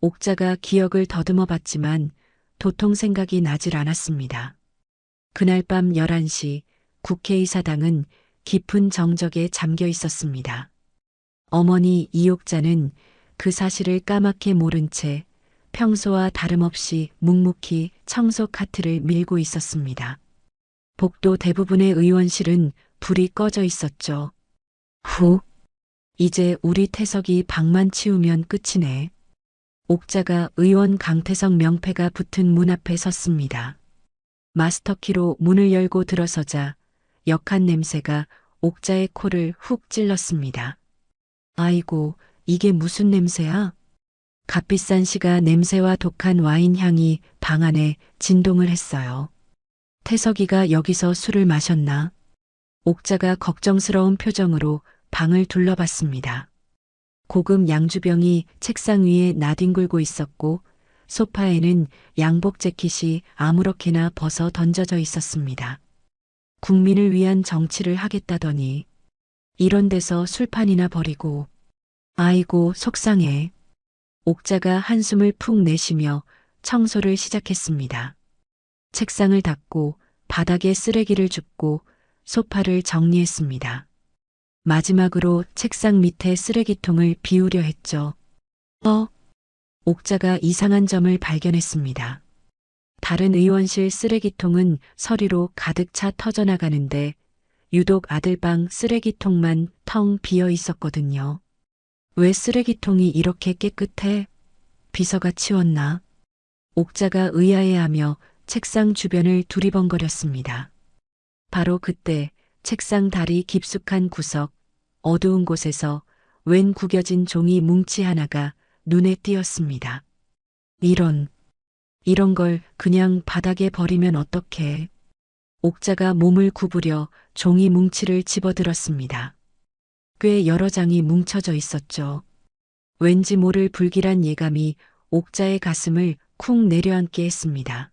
옥자가 기억을 더듬어 봤지만 도통 생각이 나질 않았습니다. 그날 밤 11시 국회의사당은 깊은 정적에 잠겨 있었습니다. 어머니 이옥자는 그 사실을 까맣게 모른 채 평소와 다름없이 묵묵히 청소 카트를 밀고 있었습니다. 복도 대부분의 의원실은 불이 꺼져 있었죠. 후, 이제 우리 태석이 방만 치우면 끝이네. 옥자가 의원 강태석 명패가 붙은 문 앞에 섰습니다. 마스터키로 문을 열고 들어서자 역한 냄새가 옥자의 코를 훅 찔렀습니다. 아이고, 이게 무슨 냄새야? 값비싼 시가 냄새와 독한 와인 향이 방 안에 진동을 했어요. 태석이가 여기서 술을 마셨나? 옥자가 걱정스러운 표정으로 방을 둘러봤습니다. 고급 양주병이 책상 위에 나뒹굴고 있었고 소파에는 양복 재킷이 아무렇게나 벗어 던져져 있었습니다. 국민을 위한 정치를 하겠다더니 이런 데서 술판이나 버리고 아이고 속상해. 옥자가 한숨을 푹 내쉬며 청소를 시작했습니다. 책상을 닦고 바닥에 쓰레기를 줍고 소파를 정리했습니다. 마지막으로 책상 밑에 쓰레기통을 비우려 했죠. 옥자가 이상한 점을 발견했습니다. 다른 의원실 쓰레기통은 서리로 가득 차 터져나가는데 유독 아들방 쓰레기통만 텅 비어 있었거든요. 왜 쓰레기통이 이렇게 깨끗해? 비서가 치웠나? 옥자가 의아해하며 책상 주변을 두리번거렸습니다. 바로 그때 책상 다리 깊숙한 구석, 어두운 곳에서 웬 구겨진 종이 뭉치 하나가 눈에 띄었습니다. 이런 걸 그냥 바닥에 버리면 어떡해. 옥자가 몸을 구부려 종이 뭉치를 집어들었습니다. 꽤 여러 장이 뭉쳐져 있었죠. 왠지 모를 불길한 예감이 옥자의 가슴을 쿵 내려앉게 했습니다.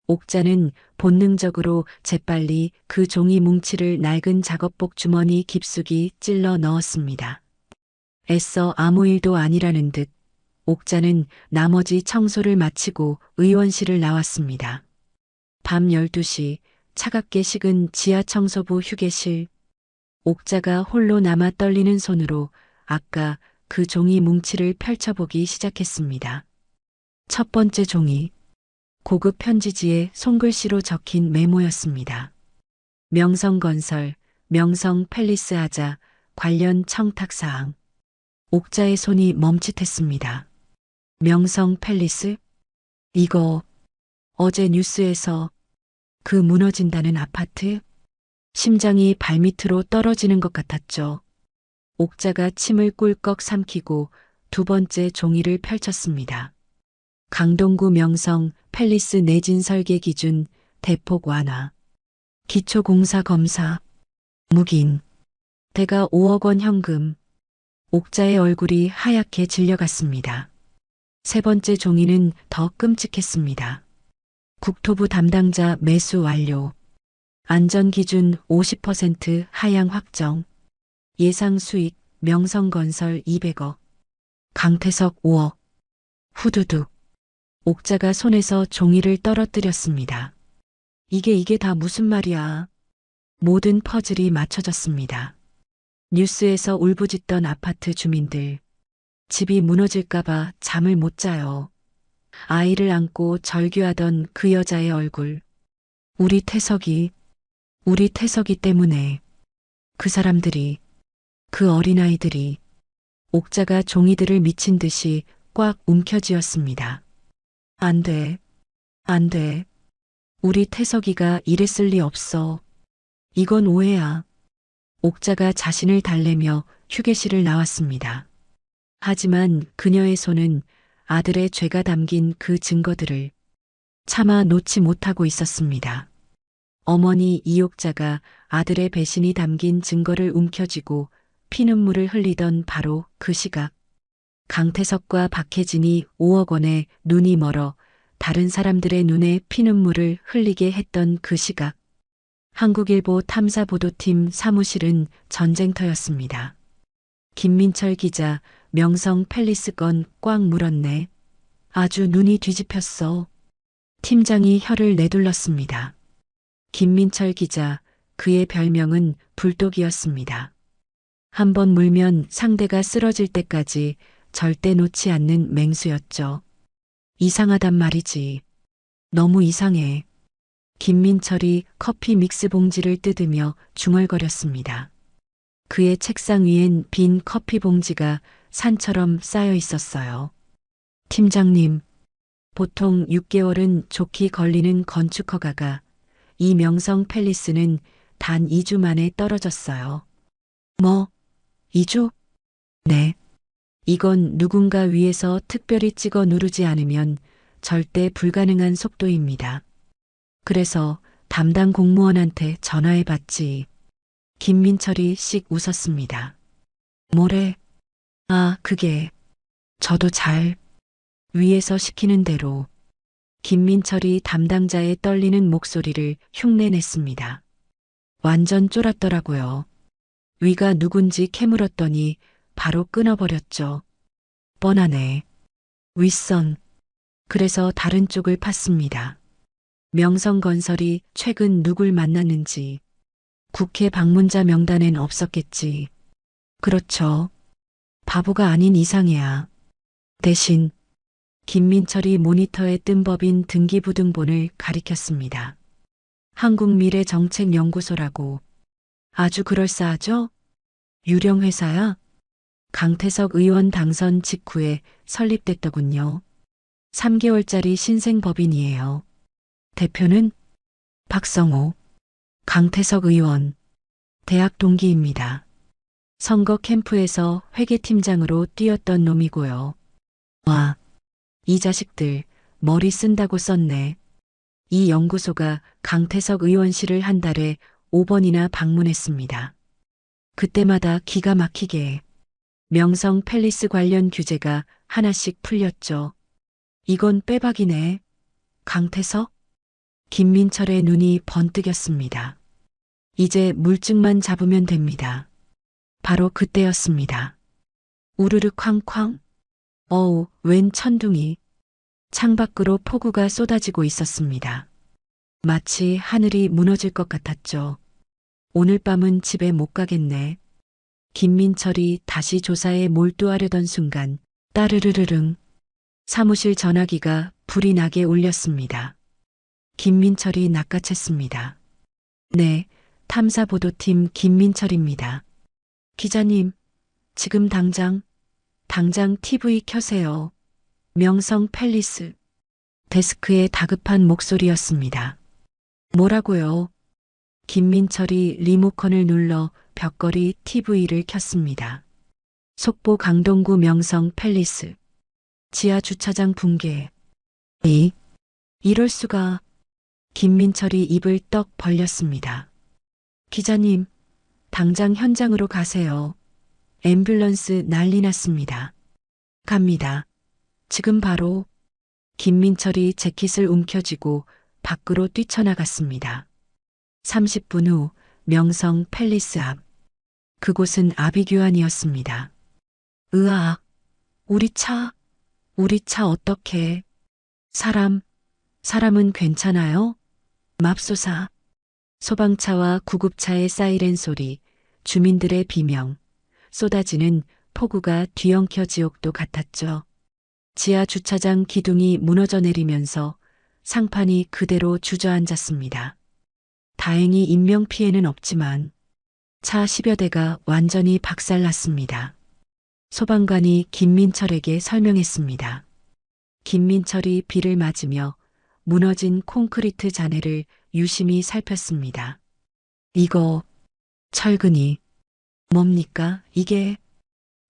옥자는 본능적으로 재빨리 그 종이 뭉치를 낡은 작업복 주머니 깊숙이 찔러 넣었습니다. 애써 아무 일도 아니라는 듯 옥자는 나머지 청소를 마치고 의원실을 나왔습니다. 밤 12시 차갑게 식은 지하 청소부 휴게실. 옥자가 홀로 남아 떨리는 손으로 아까 그 종이 뭉치를 펼쳐보기 시작했습니다. 첫 번째 종이 고급 편지지에 손글씨로 적힌 메모였습니다. 명성건설, 명성팰리스 하자 관련 청탁사항. 옥자의 손이 멈칫했습니다. 명성팰리스? 이거 어제 뉴스에서 그 무너진다는 아파트? 심장이 발밑으로 떨어지는 것 같았죠. 옥자가 침을 꿀꺽 삼키고 두 번째 종이를 펼쳤습니다. 강동구 명성 팰리스 내진 설계 기준 대폭 완화. 기초공사 검사. 묵인. 대가 5억 원 현금. 옥자의 얼굴이 하얗게 질려갔습니다. 세 번째 종이는 더 끔찍했습니다. 국토부 담당자 매수 완료. 안전기준 50% 하향 확정. 예상 수익 명성건설 200억. 강태석 5억. 후두둑. 옥자가 손에서 종이를 떨어뜨렸습니다. 이게 다 무슨 말이야. 모든 퍼즐이 맞춰졌습니다. 뉴스에서 울부짖던 아파트 주민들. 집이 무너질까봐 잠을 못 자요. 아이를 안고 절규하던 그 여자의 얼굴. 우리 태석이 때문에. 그 사람들이, 그 어린아이들이. 옥자가 종이들을 미친 듯이 꽉 움켜쥐었습니다. 안 돼. 우리 태석이가 이랬을 리 없어. 이건 오해야. 옥자가 자신을 달래며 휴게실을 나왔습니다. 하지만 그녀의 손은 아들의 죄가 담긴 그 증거들을 차마 놓지 못하고 있었습니다. 어머니 이옥자가 아들의 배신이 담긴 증거를 움켜쥐고 피눈물을 흘리던 바로 그 시각. 강태석과 박혜진이 5억 원에 눈이 멀어 다른 사람들의 눈에 피눈물을 흘리게 했던 그 시각. 한국일보 탐사보도팀 사무실은 전쟁터였습니다. 김민철 기자, 명성 팰리스 건 꽉 물었네. 아주 눈이 뒤집혔어. 팀장이 혀를 내둘렀습니다. 김민철 기자, 그의 별명은 불독이었습니다. 한 번 물면 상대가 쓰러질 때까지 절대 놓지 않는 맹수였죠. 이상하단 말이지. 너무 이상해. 김민철이 커피 믹스 봉지를 뜯으며 중얼거렸습니다. 그의 책상 위엔 빈 커피 봉지가 산처럼 쌓여 있었어요. 팀장님, 보통 6개월은 좋게 걸리는 건축 허가가 이 명성 팰리스는 단 2주 만에 떨어졌어요. 뭐, 2주? 네. 이건 누군가 위에서 특별히 찍어 누르지 않으면 절대 불가능한 속도입니다. 그래서 담당 공무원한테 전화해 봤지. 김민철이 씩 웃었습니다. 뭐래? 아, 그게. 저도 잘. 위에서 시키는 대로. 김민철이 담당자의 떨리는 목소리를 흉내냈습니다. 완전 쫄았더라고요. 위가 누군지 캐물었더니 바로 끊어버렸죠. 뻔하네. 윗선. 그래서 다른 쪽을 팠습니다. 명성건설이 최근 누굴 만났는지. 국회 방문자 명단엔 없었겠지. 그렇죠. 바보가 아닌 이상이야. 대신 김민철이 모니터에 뜬 법인 등기부등본을 가리켰습니다. 한국미래정책연구소라고. 아주 그럴싸하죠? 유령 회사야? 강태석 의원 당선 직후에 설립됐더군요. 3개월짜리 신생법인이에요. 대표는 박성호, 강태석 의원, 대학 동기입니다. 선거 캠프에서 회계팀장으로 뛰었던 놈이고요. 와, 이 자식들 머리 쓴다고 썼네. 이 연구소가 강태석 의원실을 한 달에 5번이나 방문했습니다. 그때마다 기가 막히게 명성 팰리스 관련 규제가 하나씩 풀렸죠. 이건 빼박이네. 강태석? 김민철의 눈이 번뜩였습니다. 이제 물증만 잡으면 됩니다. 바로 그때였습니다. 우르르 쾅쾅. 어우, 웬 천둥이. 창밖으로 폭우가 쏟아지고 있었습니다. 마치 하늘이 무너질 것 같았죠. 오늘 밤은 집에 못 가겠네. 김민철이 다시 조사에 몰두하려던 순간 따르르르릉 사무실 전화기가 불이 나게 울렸습니다. 김민철이 낚아챘습니다. 네, 탐사보도팀 김민철입니다. 기자님, 지금 당장 TV 켜세요. 명성 팰리스. 데스크의 다급한 목소리였습니다. 뭐라고요? 김민철이 리모컨을 눌러 벽걸이 TV를 켰습니다. 속보 강동구 명성 팰리스. 지하 주차장 붕괴. 이럴 수가. 김민철이 입을 떡 벌렸습니다. 기자님, 당장 현장으로 가세요. 앰뷸런스 난리 났습니다. 갑니다. 지금 바로. 김민철이 재킷을 움켜쥐고 밖으로 뛰쳐나갔습니다. 30분 후 명성 팰리스 앞. 그곳은 아비규환이었습니다. 으악, 우리 차 어떡해. 사람은 괜찮아요? 맙소사. 소방차와 구급차의 사이렌 소리, 주민들의 비명, 쏟아지는 폭우가 뒤엉켜 지옥도 같았죠. 지하 주차장 기둥이 무너져 내리면서 상판이 그대로 주저앉았습니다. 다행히 인명피해는 없지만 차 10여 대가 완전히 박살났습니다. 소방관이 김민철에게 설명했습니다. 김민철이 비를 맞으며 무너진 콘크리트 잔해를 유심히 살폈습니다. 이거 철근이 뭡니까 이게?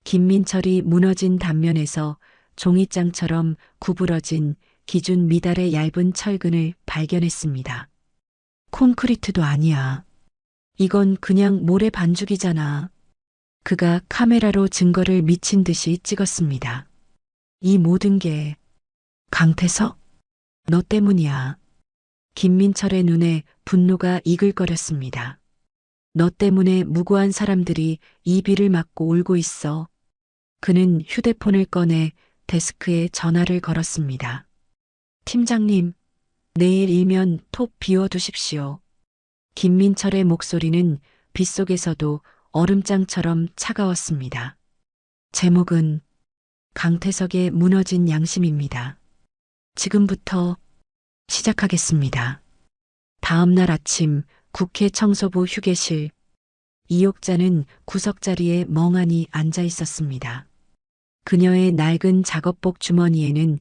김민철이 무너진 단면에서 종이장처럼 구부러진 기준 미달의 얇은 철근을 발견했습니다. 콘크리트도 아니야. 이건 그냥 모래 반죽이잖아. 그가 카메라로 증거를 미친 듯이 찍었습니다. 이 모든 게 강태석? 너 때문이야. 김민철의 눈에 분노가 이글거렸습니다. 너 때문에 무고한 사람들이 이 비를 맞고 울고 있어. 그는 휴대폰을 꺼내 데스크에 전화를 걸었습니다. 팀장님, 내일 일면 톱 비워두십시오. 김민철의 목소리는 빗속에서도 얼음장처럼 차가웠습니다. 제목은 강태석의 무너진 양심입니다. 지금부터 시작하겠습니다. 다음 날 아침 국회 청소부 휴게실, 이옥자는 구석자리에 멍하니 앉아 있었습니다. 그녀의 낡은 작업복 주머니에는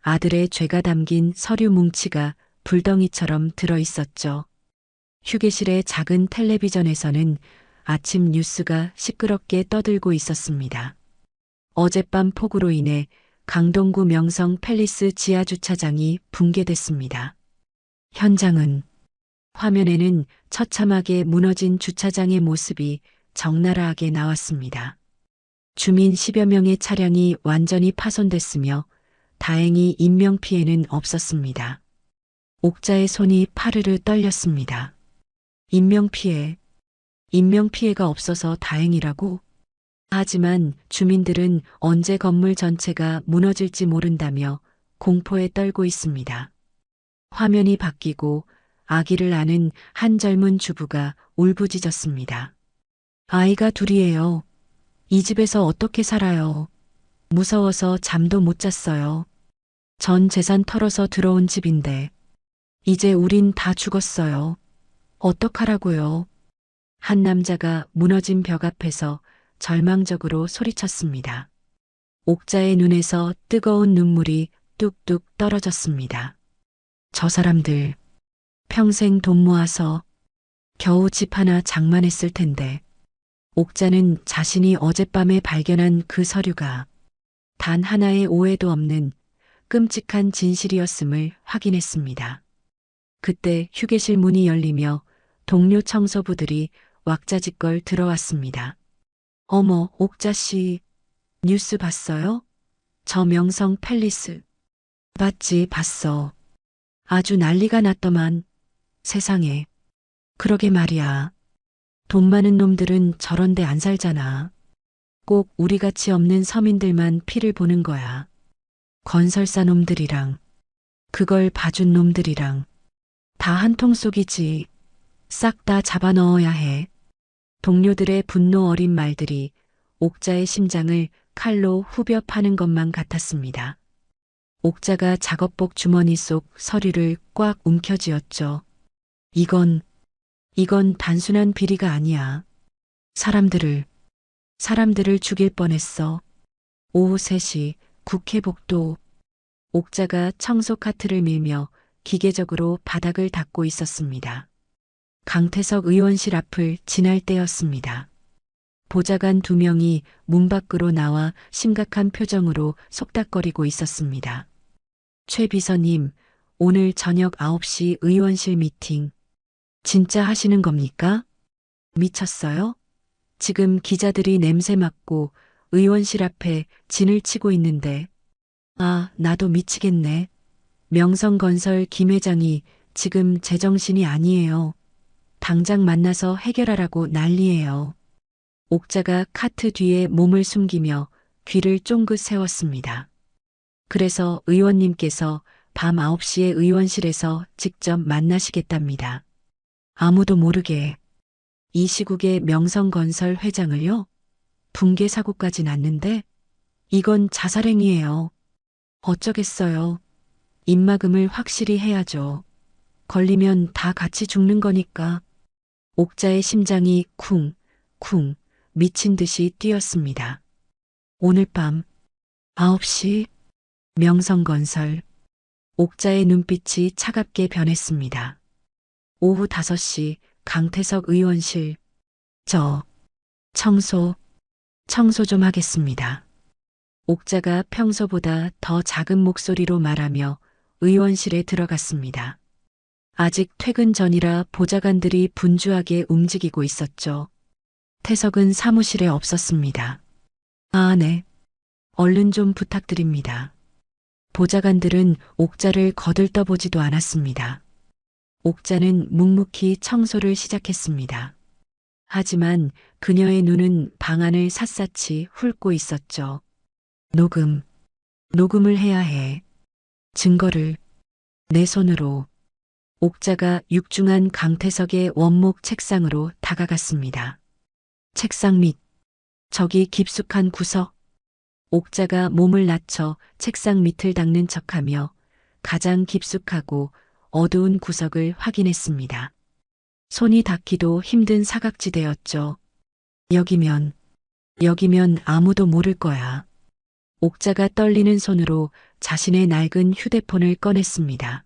아들의 죄가 담긴 서류 뭉치가 불덩이처럼 들어 있었죠. 휴게실의 작은 텔레비전에서는 아침 뉴스가 시끄럽게 떠들고 있었습니다. 어젯밤 폭우로 인해 강동구 명성 팰리스 지하주차장이 붕괴됐습니다. 현장은 화면에는 처참하게 무너진 주차장의 모습이 적나라하게 나왔습니다. 주민 10여 명의 차량이 완전히 파손됐으며 다행히 인명피해는 없었습니다. 옥자의 손이 파르르 떨렸습니다. 인명피해가 없어서 다행이라고? 하지만 주민들은 언제 건물 전체가 무너질지 모른다며 공포에 떨고 있습니다. 화면이 바뀌고 아기를 안은 한 젊은 주부가 울부짖었습니다. 아이가 둘이에요. 이 집에서 어떻게 살아요? 무서워서 잠도 못 잤어요. 전 재산 털어서 들어온 집인데 이제 우린 다 죽었어요. 어떡하라고요? 한 남자가 무너진 벽 앞에서 절망적으로 소리쳤습니다. 옥자의 눈에서 뜨거운 눈물이 뚝뚝 떨어졌습니다. 저 사람들 평생 돈 모아서 겨우 집 하나 장만했을 텐데. 옥자는 자신이 어젯밤에 발견한 그 서류가 단 하나의 오해도 없는 끔찍한 진실이었음을 확인했습니다. 그때 휴게실 문이 열리며 동료 청소부들이 왁자지껄 들어왔습니다. 어머, 옥자 씨, 뉴스 봤어요? 저 명성 팰리스. 봤어. 아주 난리가 났더만. 세상에. 그러게 말이야. 돈 많은 놈들은 저런데 안 살잖아. 꼭 우리같이 없는 서민들만 피를 보는 거야. 건설사 놈들이랑 그걸 봐준 놈들이랑 다 한통 속이지. 싹 다 잡아 넣어야 해. 동료들의 분노 어린 말들이 옥자의 심장을 칼로 후벼 파는 것만 같았습니다. 옥자가 작업복 주머니 속 서류를 꽉 움켜쥐었죠. 이건 단순한 비리가 아니야. 사람들을 죽일 뻔했어. 오후 3시 국회 복도. 옥자가 청소 카트를 밀며 기계적으로 바닥을 닦고 있었습니다. 강태석 의원실 앞을 지날 때였습니다. 보좌관 2명이 문 밖으로 나와 심각한 표정으로 속닥거리고 있었습니다. 최 비서님, 오늘 저녁 9시 의원실 미팅. 진짜 하시는 겁니까? 미쳤어요? 지금 기자들이 냄새 맡고 의원실 앞에 진을 치고 있는데. 아, 나도 미치겠네. 명성건설 김 회장이 지금 제정신이 아니에요. 당장 만나서 해결하라고 난리예요. 옥자가 카트 뒤에 몸을 숨기며 귀를 쫑긋 세웠습니다. 그래서 의원님께서 밤 9시에 의원실에서 직접 만나시겠답니다. 아무도 모르게. 이 시국에 명성건설 회장을요? 붕괴 사고까지 났는데 이건 자살행위예요. 어쩌겠어요. 입막음을 확실히 해야죠. 걸리면 다 같이 죽는 거니까. 옥자의 심장이 쿵쿵 미친 듯이 뛰었습니다. 오늘 밤 9시 명성건설. 옥자의 눈빛이 차갑게 변했습니다. 오후 5시 강태석 의원실. 저 청소 좀 하겠습니다. 옥자가 평소보다 더 작은 목소리로 말하며 의원실에 들어갔습니다. 아직 퇴근 전이라 보좌관들이 분주하게 움직이고 있었죠. 태석은 사무실에 없었습니다. 아, 네. 얼른 좀 부탁드립니다. 보좌관들은 옥자를 거들떠보지도 않았습니다. 옥자는 묵묵히 청소를 시작했습니다. 하지만 그녀의 눈은 방안을 샅샅이 훑고 있었죠. 녹음을 해야 해. 증거를 내 손으로. 옥자가 육중한 강태석의 원목 책상으로 다가갔습니다. 책상 밑, 저기 깊숙한 구석. 옥자가 몸을 낮춰 책상 밑을 닦는 척하며 가장 깊숙하고 어두운 구석을 확인했습니다. 손이 닿기도 힘든 사각지대였죠. 여기면 아무도 모를 거야. 옥자가 떨리는 손으로 자신의 낡은 휴대폰을 꺼냈습니다.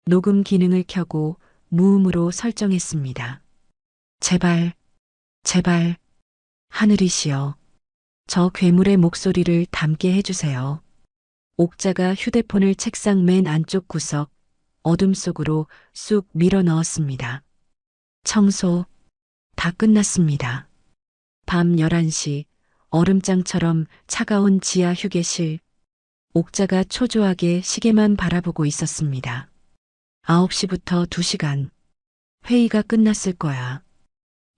녹음 기능을 켜고 무음으로 설정했습니다. 제발, 제발, 하늘이시여. 저 괴물의 목소리를 담게 해주세요. 옥자가 휴대폰을 책상 맨 안쪽 구석, 어둠 속으로 쑥 밀어 넣었습니다. 청소 다 끝났습니다. 밤 11시, 얼음장처럼 차가운 지하 휴게실. 옥자가 초조하게 시계만 바라보고 있었습니다. 9시부터 2시간. 회의가 끝났을 거야.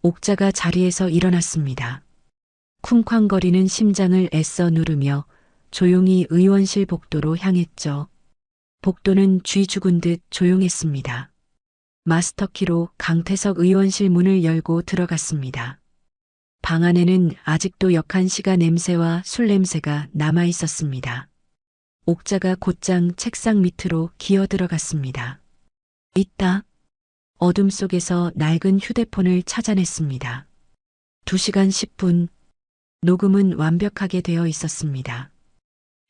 옥자가 자리에서 일어났습니다. 쿵쾅거리는 심장을 애써 누르며 조용히 의원실 복도로 향했죠. 복도는 쥐 죽은 듯 조용했습니다. 마스터키로 강태석 의원실 문을 열고 들어갔습니다. 방 안에는 아직도 역한 시가 냄새와 술 냄새가 남아 있었습니다. 옥자가 곧장 책상 밑으로 기어 들어갔습니다. 있다. 어둠 속에서 낡은 휴대폰을 찾아냈습니다. 2시간 10분. 녹음은 완벽하게 되어 있었습니다.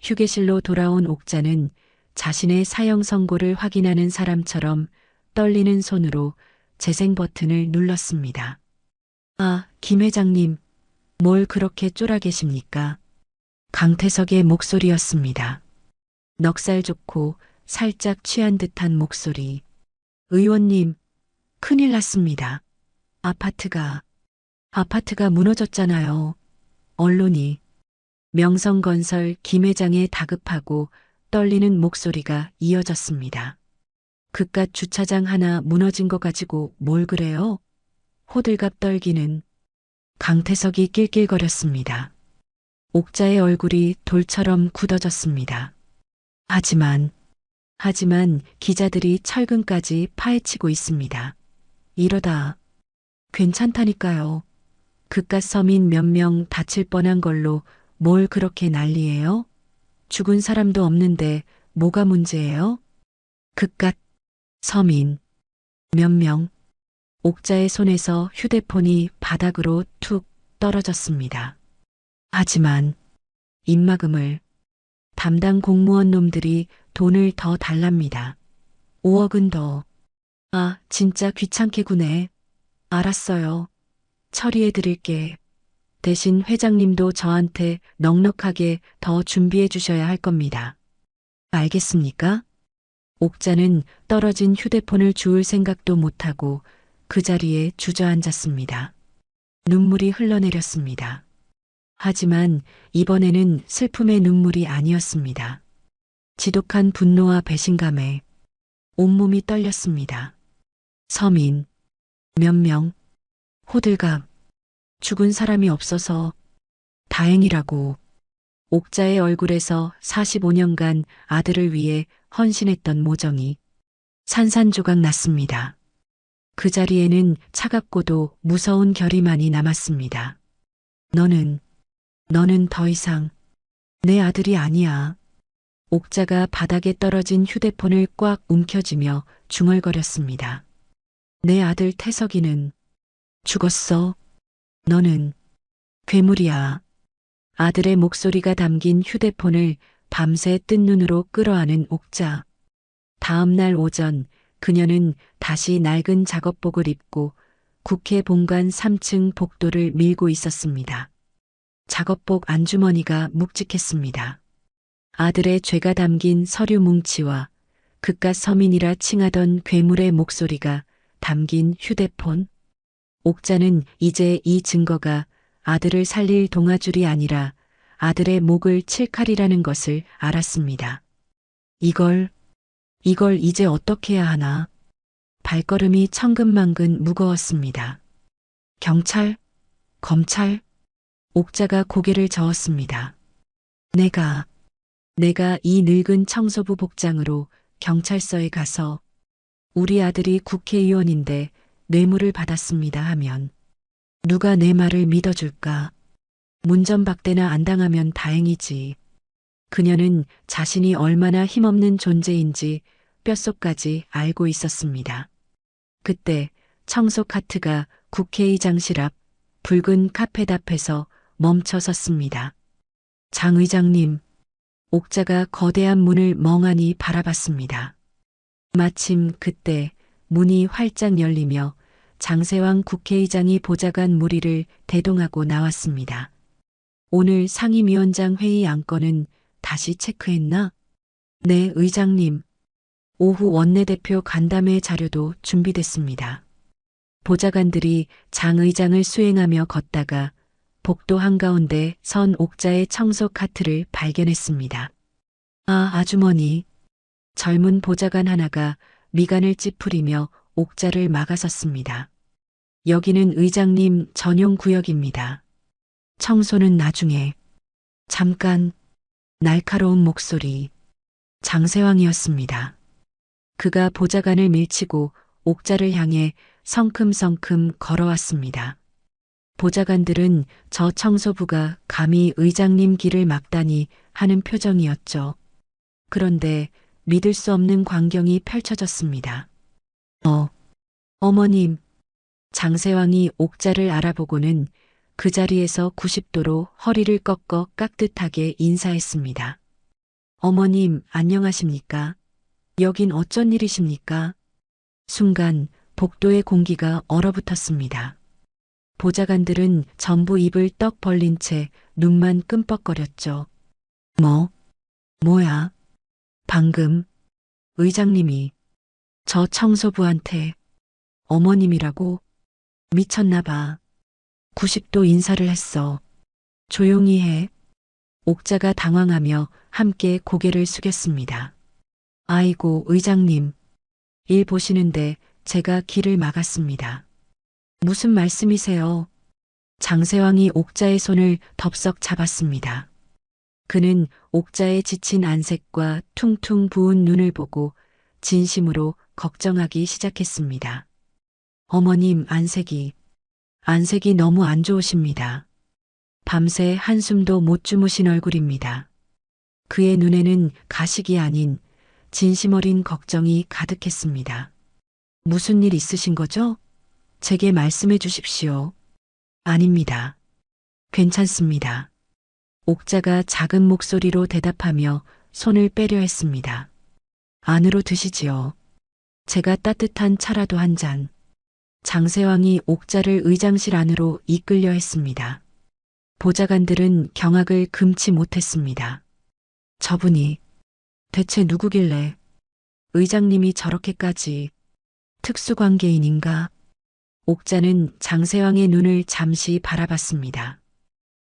휴게실로 돌아온 옥자는 자신의 사형 선고를 확인하는 사람처럼 떨리는 손으로 재생 버튼을 눌렀습니다. 아, 김 회장님, 뭘 그렇게 쫄아 계십니까? 강태석의 목소리였습니다. 넉살 좋고 살짝 취한 듯한 목소리. 의원님, 큰일 났습니다. 아파트가 무너졌잖아요. 언론이. 명성건설 김 회장의 다급하고 떨리는 목소리가 이어졌습니다. 그깟 주차장 하나 무너진 거 가지고 뭘 그래요? 호들갑 떨기는. 강태석이 낄낄거렸습니다. 옥자의 얼굴이 돌처럼 굳어졌습니다. 하지만 기자들이 철근까지 파헤치고 있습니다. 이러다 괜찮다니까요. 그깟 서민 몇 명 다칠 뻔한 걸로 뭘 그렇게 난리예요? 죽은 사람도 없는데 뭐가 문제예요? 그깟 서민 몇 명. 옥자의 손에서 휴대폰이 바닥으로 툭 떨어졌습니다. 하지만 입막음을. 담당 공무원 놈들이 돈을 더 달랍니다. 5억은 더. 아, 진짜 귀찮게 구네. 알았어요. 처리해 드릴게. 대신 회장님도 저한테 넉넉하게 더 준비해 주셔야 할 겁니다. 알겠습니까? 옥자는 떨어진 휴대폰을 주울 생각도 못하고 그 자리에 주저앉았습니다. 눈물이 흘러내렸습니다. 하지만 이번에는 슬픔의 눈물이 아니었습니다. 지독한 분노와 배신감에 온몸이 떨렸습니다. 서민 몇 명, 호들갑, 죽은 사람이 없어서 다행이라고. 옥자의 얼굴에서 45년간 아들을 위해 헌신했던 모정이 산산조각 났습니다. 그 자리에는 차갑고도 무서운 결의만이 남았습니다. 너는 더 이상 내 아들이 아니야. 옥자가 바닥에 떨어진 휴대폰을 꽉 움켜쥐며 중얼거렸습니다. 내 아들 태석이는 죽었어. 너는 괴물이야. 아들의 목소리가 담긴 휴대폰을 밤새 뜬 눈으로 끌어안은 옥자. 다음 날 오전 그녀는 다시 낡은 작업복을 입고 국회 본관 3층 복도를 밀고 있었습니다. 작업복 안주머니가 묵직했습니다. 아들의 죄가 담긴 서류 뭉치와 그깟 서민이라 칭하던 괴물의 목소리가 담긴 휴대폰. 옥자는 이제 이 증거가 아들을 살릴 동아줄이 아니라 아들의 목을 칠 칼이라는 것을 알았습니다. 이걸 이제 어떻게 해야 하나. 발걸음이 천근만근 무거웠습니다. 경찰? 검찰? 옥자가 고개를 저었습니다. 내가 이 늙은 청소부 복장으로 경찰서에 가서 우리 아들이 국회의원인데 뇌물을 받았습니다 하면 누가 내 말을 믿어줄까? 문전박대나 안 당하면 다행이지. 그녀는 자신이 얼마나 힘없는 존재인지 뼛속까지 알고 있었습니다. 그때 청소 카트가 국회의장실 앞 붉은 카펫 앞에서 멈춰 섰습니다. 장 의장님, 옥자가 거대한 문을 멍하니 바라봤습니다. 마침 그때 문이 활짝 열리며 장세왕 국회의장이 보좌관 무리를 대동하고 나왔습니다. 오늘 상임위원장 회의 안건은 다시 체크했나? 네, 의장님. 오후 원내대표 간담회 자료도 준비됐습니다. 보좌관들이 장 의장을 수행하며 걷다가 복도 한가운데 선 옥자의 청소 카트를 발견했습니다. 아, 아주머니. 젊은 보좌관 하나가 미간을 찌푸리며 옥자를 막아섰습니다. 여기는 의장님 전용 구역입니다. 청소는 나중에. 잠깐. 날카로운 목소리. 장세왕이었습니다. 그가 보좌관을 밀치고 옥자를 향해 성큼성큼 걸어왔습니다. 보좌관들은 저 청소부가 감히 의장님 길을 막다니 하는 표정이었죠. 그런데 믿을 수 없는 광경이 펼쳐졌습니다. 어머님. 장세왕이 옥자를 알아보고는 그 자리에서 90도로 허리를 꺾어 깍듯하게 인사했습니다. 어머님, 안녕하십니까? 여긴 어쩐 일이십니까? 순간 복도의 공기가 얼어붙었습니다. 보좌관들은 전부 입을 떡 벌린 채 눈만 끔뻑거렸죠. 뭐야? 방금 의장님이 저 청소부한테 어머님이라고? 미쳤나 봐. 90도 인사를 했어. 조용히 해. 옥자가 당황하며 함께 고개를 숙였습니다. 아이고, 의장님. 일 보시는데 제가 길을 막았습니다. 무슨 말씀이세요? 장세왕이 옥자의 손을 덥석 잡았습니다. 그는 옥자의 지친 안색과 퉁퉁 부은 눈을 보고 진심으로 걱정하기 시작했습니다. 어머님, 안색이 너무 안 좋으십니다. 밤새 한숨도 못 주무신 얼굴입니다. 그의 눈에는 가식이 아닌 진심 어린 걱정이 가득했습니다. 무슨 일 있으신 거죠? 제게 말씀해 주십시오. 아닙니다. 괜찮습니다. 옥자가 작은 목소리로 대답하며 손을 빼려 했습니다. 안으로 드시지요. 제가 따뜻한 차라도 한 잔. 장세왕이 옥자를 의장실 안으로 이끌려 했습니다. 보좌관들은 경악을 금치 못했습니다. 저분이 대체 누구길래 의장님이 저렇게까지 특수관계인인가? 옥자는 장세왕의 눈을 잠시 바라봤습니다.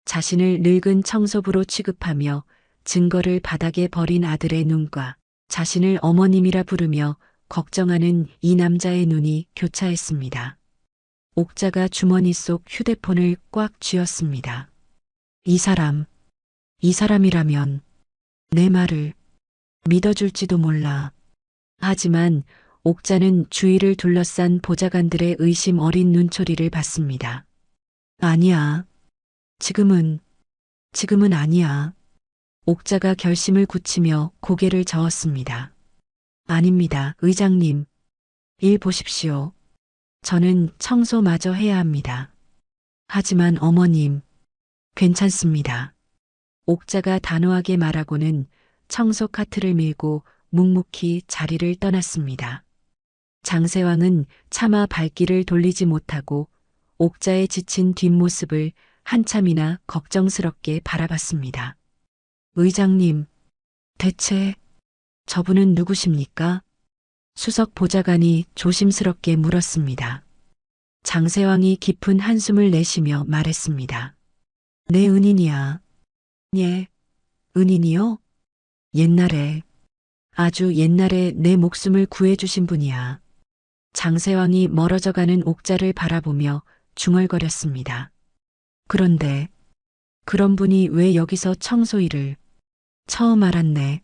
자신을 늙은 청소부로 취급하며 증거를 바닥에 버린 아들의 눈과 자신을 어머님이라 부르며 걱정하는 이 남자의 눈이 교차했습니다. 옥자가 주머니 속 휴대폰을 꽉 쥐었습니다. 이 사람이라면 내 말을 믿어줄지도 몰라. 하지만 옥자는 주위를 둘러싼 보좌관들의 의심 어린 눈초리를 봤습니다. 아니야. 지금은 아니야. 옥자가 결심을 굳히며 고개를 저었습니다. 아닙니다, 의장님. 일 보십시오. 저는 청소마저 해야 합니다. 하지만 어머님, 괜찮습니다. 옥자가 단호하게 말하고는 청소 카트를 밀고 묵묵히 자리를 떠났습니다. 장세왕은 차마 발길을 돌리지 못하고 옥자의 지친 뒷모습을 한참이나 걱정스럽게 바라봤습니다. 의장님, 대체 저분은 누구십니까? 수석 보좌관이 조심스럽게 물었습니다. 장세왕이 깊은 한숨을 내쉬며 말했습니다. 내 은인이야. 예, 은인이요? 아주 옛날에 내 목숨을 구해주신 분이야. 장세왕이 멀어져가는 옥자를 바라보며 중얼거렸습니다. 그런데 그런 분이 왜 여기서 청소 일을? 처음 알았네.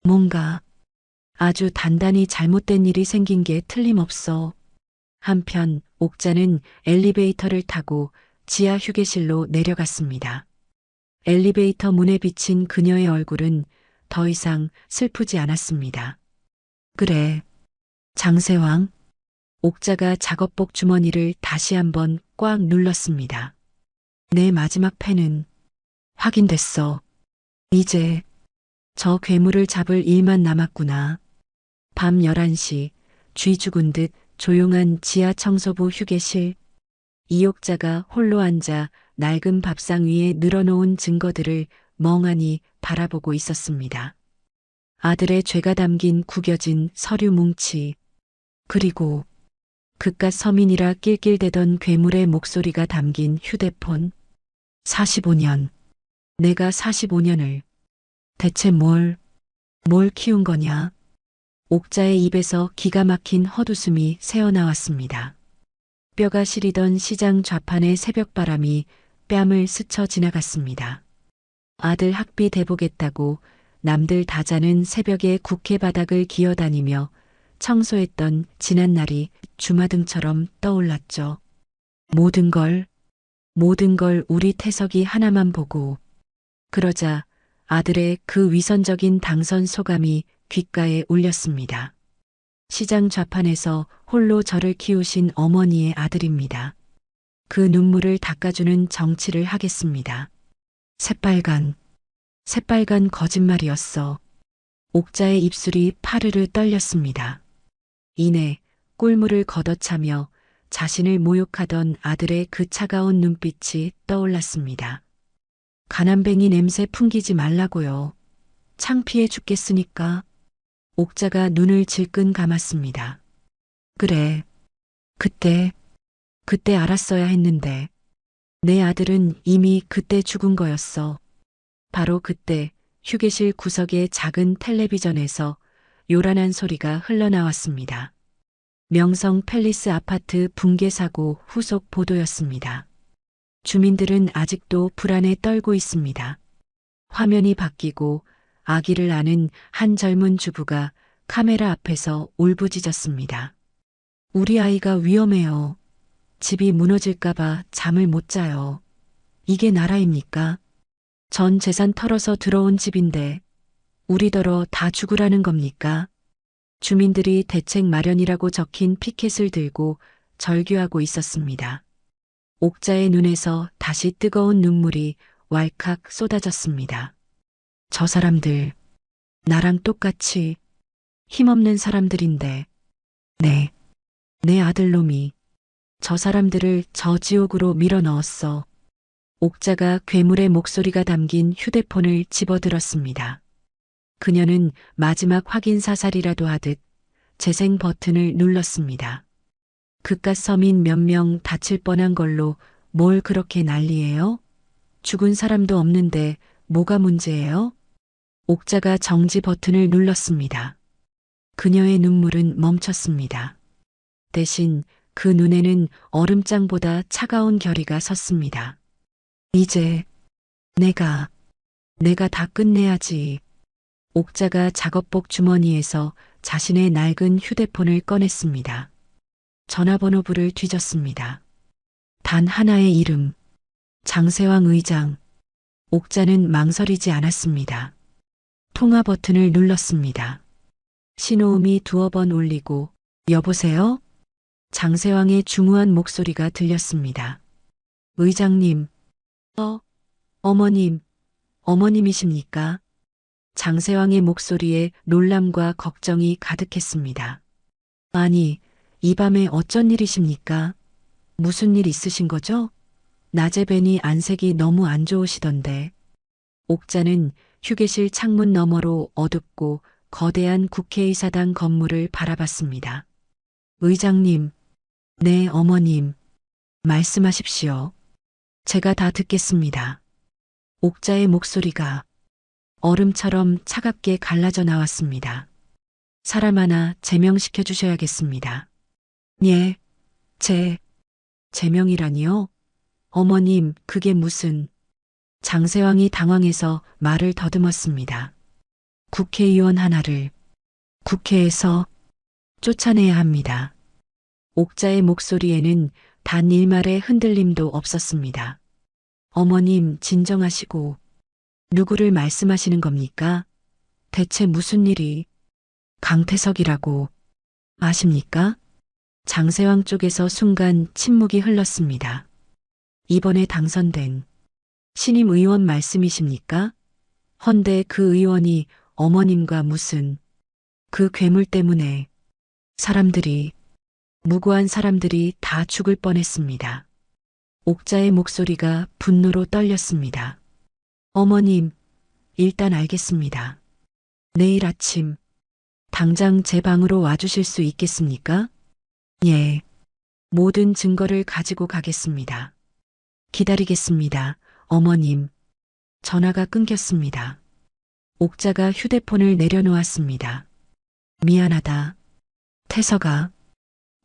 뭔가 아주 단단히 잘못된 일이 생긴 게 틀림없어. 한편 옥자는 엘리베이터를 타고 지하 휴게실로 내려갔습니다. 엘리베이터 문에 비친 그녀의 얼굴은 더 이상 슬프지 않았습니다. 그래, 장세왕. 옥자가 작업복 주머니를 다시 한번 꽉 눌렀습니다. 내 마지막 펜은 확인됐어. 이제 저 괴물을 잡을 일만 남았구나. 밤 11시 쥐 죽은 듯 조용한 지하 청소부 휴게실. 이옥자가 홀로 앉아 낡은 밥상 위에 늘어놓은 증거들을 멍하니 바라보고 있었습니다. 아들의 죄가 담긴 구겨진 서류 뭉치, 그리고 그깟 서민이라 낄낄대던 괴물의 목소리가 담긴 휴대폰. 45년. 내가 45년을 대체 뭘 키운 거냐? 옥자의 입에서 기가 막힌 헛웃음이 새어나왔습니다. 뼈가 시리던 시장 좌판의 새벽바람이 뺨을 스쳐 지나갔습니다. 아들 학비 대보겠다고 남들 다 자는 새벽에 국회 바닥을 기어다니며 청소했던 지난날이 주마등처럼 떠올랐죠. 모든 걸 우리 태석이 하나만 보고. 그러자 아들의 그 위선적인 당선 소감이 귓가에 울렸습니다. 시장 좌판에서 홀로 저를 키우신 어머니의 아들입니다. 그 눈물을 닦아주는 정치를 하겠습니다. 새빨간 거짓말이었어. 옥자의 입술이 파르르 떨렸습니다. 이내 꿀물을 걷어차며 자신을 모욕하던 아들의 그 차가운 눈빛이 떠올랐습니다. 가난뱅이 냄새 풍기지 말라고요. 창피해 죽겠으니까. 옥자가 눈을 질끈 감았습니다. 그래. 그때 알았어야 했는데. 내 아들은 이미 그때 죽은 거였어. 바로 그때 휴게실 구석의 작은 텔레비전에서 요란한 소리가 흘러나왔습니다. 명성 팰리스 아파트 붕괴 사고 후속 보도였습니다. 주민들은 아직도 불안에 떨고 있습니다. 화면이 바뀌고 아기를 안은 한 젊은 주부가 카메라 앞에서 울부짖었습니다. 우리 아이가 위험해요. 집이 무너질까봐 잠을 못 자요. 이게 나라입니까? 전 재산 털어서 들어온 집인데 우리더러 다 죽으라는 겁니까? 주민들이 대책 마련이라고 적힌 피켓을 들고 절규하고 있었습니다. 옥자의 눈에서 다시 뜨거운 눈물이 왈칵 쏟아졌습니다. 저 사람들, 나랑 똑같이 힘없는 사람들인데, 내 아들놈이 저 사람들을 저 지옥으로 밀어 넣었어. 옥자가 괴물의 목소리가 담긴 휴대폰을 집어들었습니다. 그녀는 마지막 확인 사살이라도 하듯 재생 버튼을 눌렀습니다. 그깟 서민 몇 명 다칠 뻔한 걸로 뭘 그렇게 난리예요? 죽은 사람도 없는데 뭐가 문제예요? 옥자가 정지 버튼을 눌렀습니다. 그녀의 눈물은 멈췄습니다. 대신 그 눈에는 얼음장보다 차가운 결의가 섰습니다. 이제 내가 다 끝내야지. 옥자가 작업복 주머니에서 자신의 낡은 휴대폰을 꺼냈습니다. 전화번호부를 뒤졌습니다. 단 하나의 이름, 장세왕 의장. 옥자는 망설이지 않았습니다. 통화 버튼을 눌렀습니다. 신호음이 두어 번 울리고 여보세요? 장세왕의 중후한 목소리가 들렸습니다. 의장님, 어머님이십니까? 장세왕의 목소리에 놀람과 걱정이 가득했습니다. 아니, 이 밤에 어쩐 일이십니까? 무슨 일 있으신 거죠? 낮에 뵈니 안색이 너무 안 좋으시던데. 옥자는 휴게실 창문 너머로 어둡고 거대한 국회의사당 건물을 바라봤습니다. 의장님, 네 어머님, 말씀하십시오. 제가 다 듣겠습니다. 옥자의 목소리가 얼음처럼 차갑게 갈라져 나왔습니다. 사람 하나 제명시켜 주셔야겠습니다. 예, 제명이라니요? 어머님, 그게 무슨... 장세왕이 당황해서 말을 더듬었습니다. 국회의원 하나를 국회에서 쫓아내야 합니다. 옥자의 목소리에는 단 일말의 흔들림도 없었습니다. 어머님, 진정하시고 누구를 말씀하시는 겁니까? 대체 무슨 일이? 강태석이라고 아십니까? 장세왕 쪽에서 순간 침묵이 흘렀습니다. 이번에 당선된 신임 의원 말씀이십니까? 헌데 그 의원이 어머님과 무슨 그 괴물 때문에 사람들이 무고한 사람들이 다 죽을 뻔했습니다. 옥자의 목소리가 분노로 떨렸습니다. 어머님, 일단 알겠습니다. 내일 아침 당장 제 방으로 와주실 수 있겠습니까? 예. 모든 증거를 가지고 가겠습니다. 기다리겠습니다. 어머님. 전화가 끊겼습니다. 옥자가 휴대폰을 내려놓았습니다. 미안하다. 태석아.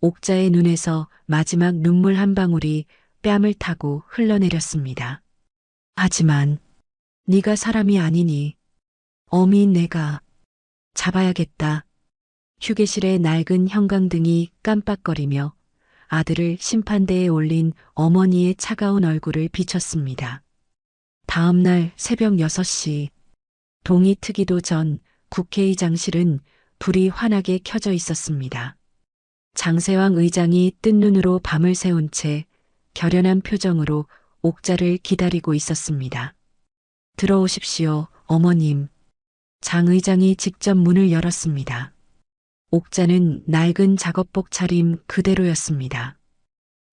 옥자의 눈에서 마지막 눈물 한 방울이 뺨을 타고 흘러내렸습니다. 하지만 네가 사람이 아니니 어미인 내가 잡아야겠다. 휴게실의 낡은 형광등이 깜빡거리며 아들을 심판대에 올린 어머니의 차가운 얼굴을 비췄습니다. 다음 날 새벽 6시 동이 트기도 전 국회의장실은 불이 환하게 켜져 있었습니다. 장세왕 의장이 뜬 눈으로 밤을 새운 채 결연한 표정으로 옥자를 기다리고 있었습니다. 들어오십시오, 어머님. 장 의장이 직접 문을 열었습니다. 옥자는 낡은 작업복 차림 그대로였습니다.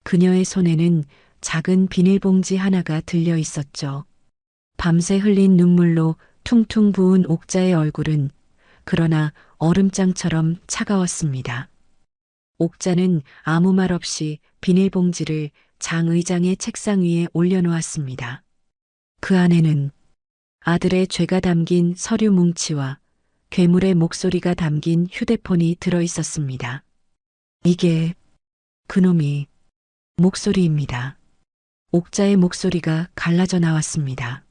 그녀의 손에는 작은 비닐봉지 하나가 들려 있었죠. 밤새 흘린 눈물로 퉁퉁 부은 옥자의 얼굴은 그러나 얼음장처럼 차가웠습니다. 옥자는 아무 말 없이 비닐봉지를 장 의장의 책상 위에 올려놓았습니다. 그 안에는 아들의 죄가 담긴 서류 뭉치와 괴물의 목소리가 담긴 휴대폰이 들어 있었습니다. 이게 그놈이 목소리입니다. 옥자의 목소리가 갈라져 나왔습니다.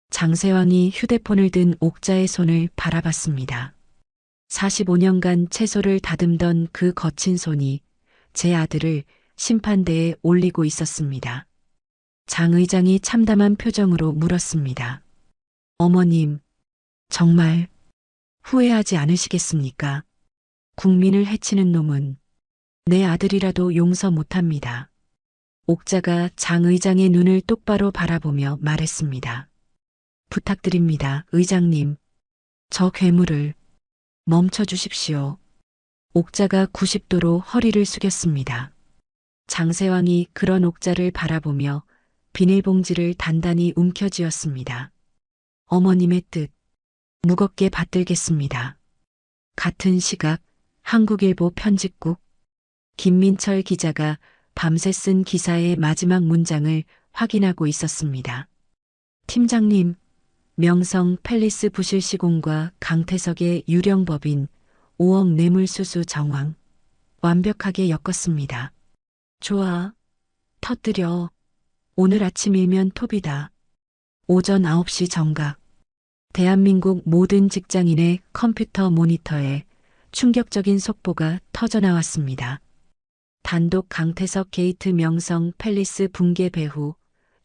장세왕이 휴대폰을 든 옥자의 손을 바라봤습니다. 45년간 채소를 다듬던 그 거친 손이 제 아들을 심판대에 올리고 있었습니다. 장 의장이 참담한 표정으로 물었습니다. 어머님, 정말 후회하지 않으시겠습니까? 국민을 해치는 놈은 내 아들이라도 용서 못합니다. 옥자가 장 의장의 눈을 똑바로 바라보며 말했습니다. 부탁드립니다, 의장님. 저 괴물을 멈춰 주십시오. 옥자가 90도로 허리를 숙였습니다. 장세왕이 그런 옥자를 바라보며 비닐봉지를 단단히 움켜쥐었습니다. 어머님의 뜻, 무겁게 받들겠습니다. 같은 시각 한국일보 편집국 김민철 기자가 밤새 쓴 기사의 마지막 문장을 확인하고 있었습니다. 팀장님, 명성 팰리스 부실 시공과 강태석의 유령 법인 5억 뇌물수수 정황 완벽하게 엮었습니다. 좋아. 터뜨려. 오늘 아침이면 톱이다. 오전 9시 정각. 대한민국 모든 직장인의 컴퓨터 모니터에 충격적인 속보가 터져나왔습니다. 단독 강태석 게이트 명성 팰리스 붕괴 배후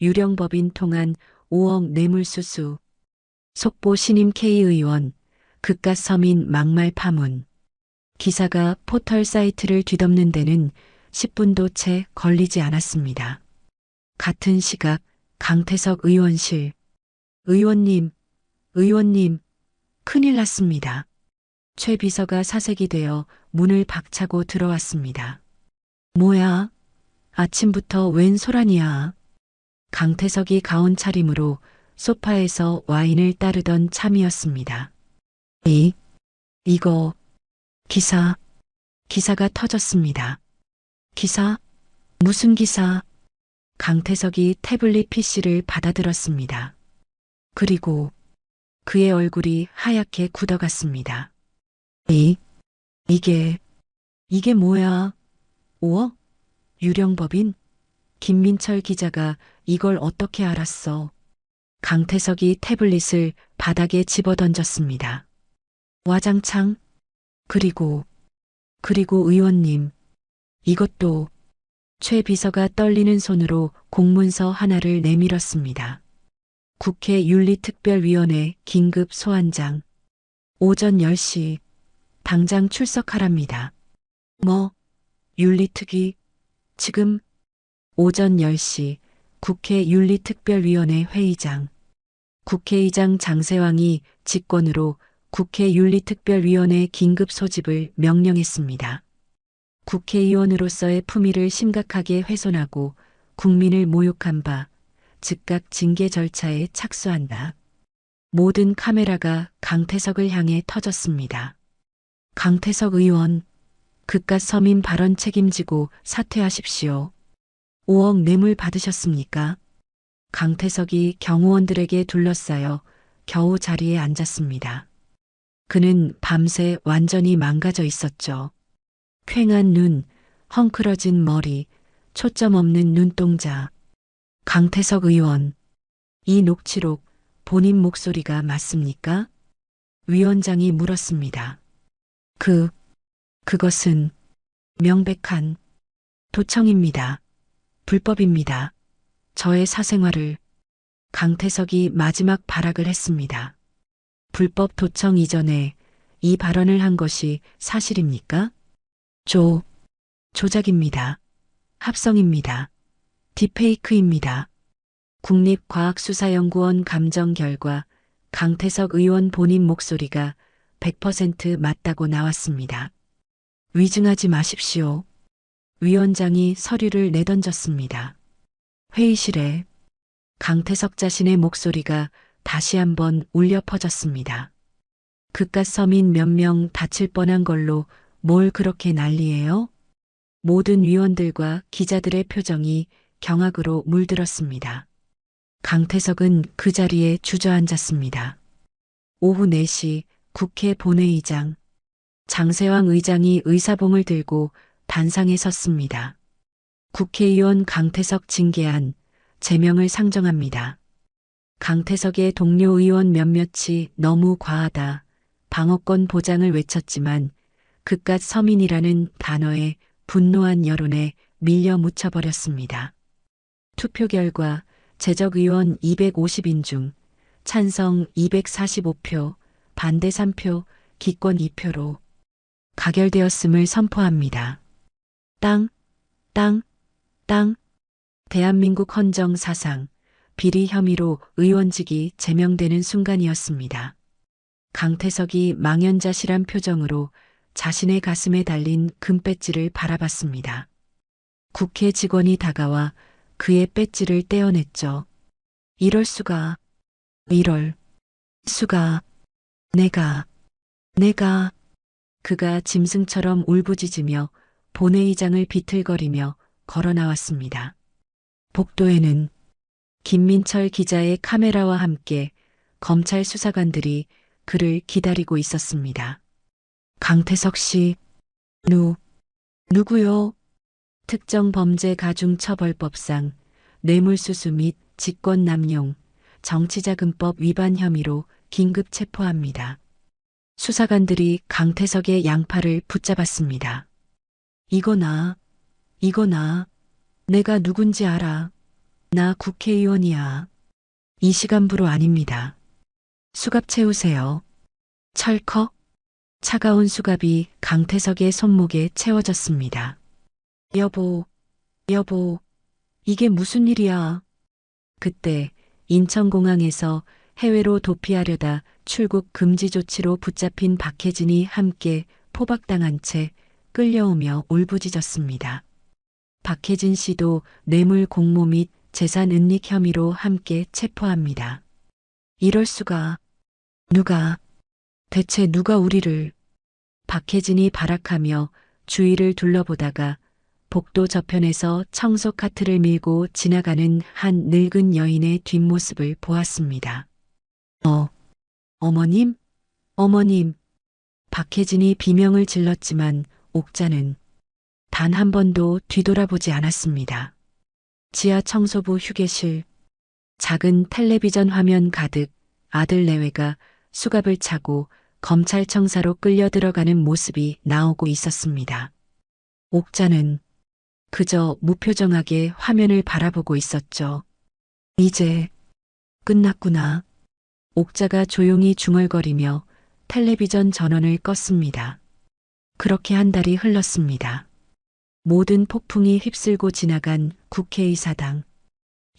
유령법인 통한 5억 뇌물수수. 속보 신임 K의원 그깟 서민 막말 파문. 기사가 포털 사이트를 뒤덮는 데는 10분도 채 걸리지 않았습니다. 같은 시각 강태석 의원실. 의원님, 큰일 났습니다. 최 비서가 사색이 되어 문을 박차고 들어왔습니다. 뭐야? 아침부터 웬 소란이야? 강태석이 가온 차림으로 소파에서 와인을 따르던 참이었습니다. 이거, 기사가 터졌습니다. 기사? 무슨 기사? 강태석이 태블릿 PC를 받아들었습니다. 그리고 그의 얼굴이 하얗게 굳어갔습니다. 이게 뭐야? 5억? 유령법인? 김민철 기자가 이걸 어떻게 알았어? 강태석이 태블릿을 바닥에 집어던졌습니다. 와장창 그리고 의원님, 이것도 최 비서가 떨리는 손으로 공문서 하나를 내밀었습니다. 국회 윤리특별위원회 긴급 소환장. 오전 10시 당장 출석하랍니다. 뭐? 윤리특위? 지금? 오전 10시 국회 윤리특별위원회 회의장. 국회의장 장세왕이 직권으로 국회 윤리특별위원회 긴급 소집을 명령했습니다. 국회의원으로서의 품위를 심각하게 훼손하고 국민을 모욕한 바 즉각 징계 절차에 착수한다. 모든 카메라가 강태석을 향해 터졌습니다. 강태석 의원, 그깟 서민 발언 책임지고 사퇴하십시오. 5억 뇌물 받으셨습니까? 강태석이 경호원들에게 둘러싸여 겨우 자리에 앉았습니다. 그는 밤새 완전히 망가져 있었죠. 퀭한 눈, 헝클어진 머리, 초점 없는 눈동자. 강태석 의원, 이 녹취록 본인 목소리가 맞습니까? 위원장이 물었습니다. 그것은 명백한 도청입니다. 불법입니다. 저의 사생활을. 강태석이 마지막 발악을 했습니다. 불법 도청 이전에 이 발언을 한 것이 사실입니까? 조작입니다. 합성입니다. 딥페이크입니다. 국립과학수사연구원 감정 결과 강태석 의원 본인 목소리가 100% 맞다고 나왔습니다. 위증하지 마십시오. 위원장이 서류를 내던졌습니다. 회의실에 강태석 자신의 목소리가 다시 한번 울려 퍼졌습니다. 그깟 서민 몇 명 다칠 뻔한 걸로 뭘 그렇게 난리예요? 모든 위원들과 기자들의 표정이 경악으로 물들었습니다. 강태석은 그 자리에 주저앉았습니다. 오후 4시 국회 본회의장. 장세왕 의장이 의사봉을 들고 단상에 섰습니다. 국회의원 강태석 징계안, 제명을 상정합니다. 강태석의 동료 의원 몇몇이 너무 과하다, 방어권 보장을 외쳤지만 그깟 서민이라는 단어에 분노한 여론에 밀려 묻혀버렸습니다. 투표 결과 제적의원 250인 중 찬성 245표, 반대 3표, 기권 2표로 가결되었음을 선포합니다. 땅. 대한민국 헌정 사상, 비리 혐의로 의원직이 제명되는 순간이었습니다. 강태석이 망연자실한 표정으로 자신의 가슴에 달린 금배지를 바라봤습니다. 국회 직원이 다가와 그의 배지를 떼어냈죠. 이럴 수가. 내가. 그가 짐승처럼 울부짖으며 본회의장을 비틀거리며 걸어 나왔습니다. 복도에는 김민철 기자의 카메라와 함께 검찰 수사관들이 그를 기다리고 있었습니다. 강태석 씨, 누구요? 특정범죄가중처벌법상 뇌물수수 및 직권남용, 정치자금법 위반 혐의로 긴급 체포합니다. 수사관들이 강태석의 양팔을 붙잡았습니다. 이거 나. 내가 누군지 알아. 나 국회의원이야. 이 시간부로 아닙니다. 수갑 채우세요. 철컥. 차가운 수갑이 강태석의 손목에 채워졌습니다. 여보, 이게 무슨 일이야? 그때 인천공항에서 해외로 도피하려다 출국 금지 조치로 붙잡힌 박혜진이 함께 포박당한 채 끌려오며 울부짖었습니다. 박혜진 씨도 뇌물 공모 및 재산 은닉 혐의로 함께 체포합니다. 이럴 수가. 대체 누가 우리를. 박혜진이 발악하며 주위를 둘러보다가 복도 저편에서 청소 카트를 밀고 지나가는 한 늙은 여인의 뒷모습을 보았습니다. 어머님? 박혜진이 비명을 질렀지만 옥자는 단 한 번도 뒤돌아보지 않았습니다. 지하 청소부 휴게실. 작은 텔레비전 화면 가득 아들 내외가 수갑을 차고 검찰청사로 끌려 들어가는 모습이 나오고 있었습니다. 옥자는 그저 무표정하게 화면을 바라보고 있었죠. 이제 끝났구나. 옥자가 조용히 중얼거리며 텔레비전 전원을 껐습니다. 그렇게 한 달이 흘렀습니다. 모든 폭풍이 휩쓸고 지나간 국회의사당.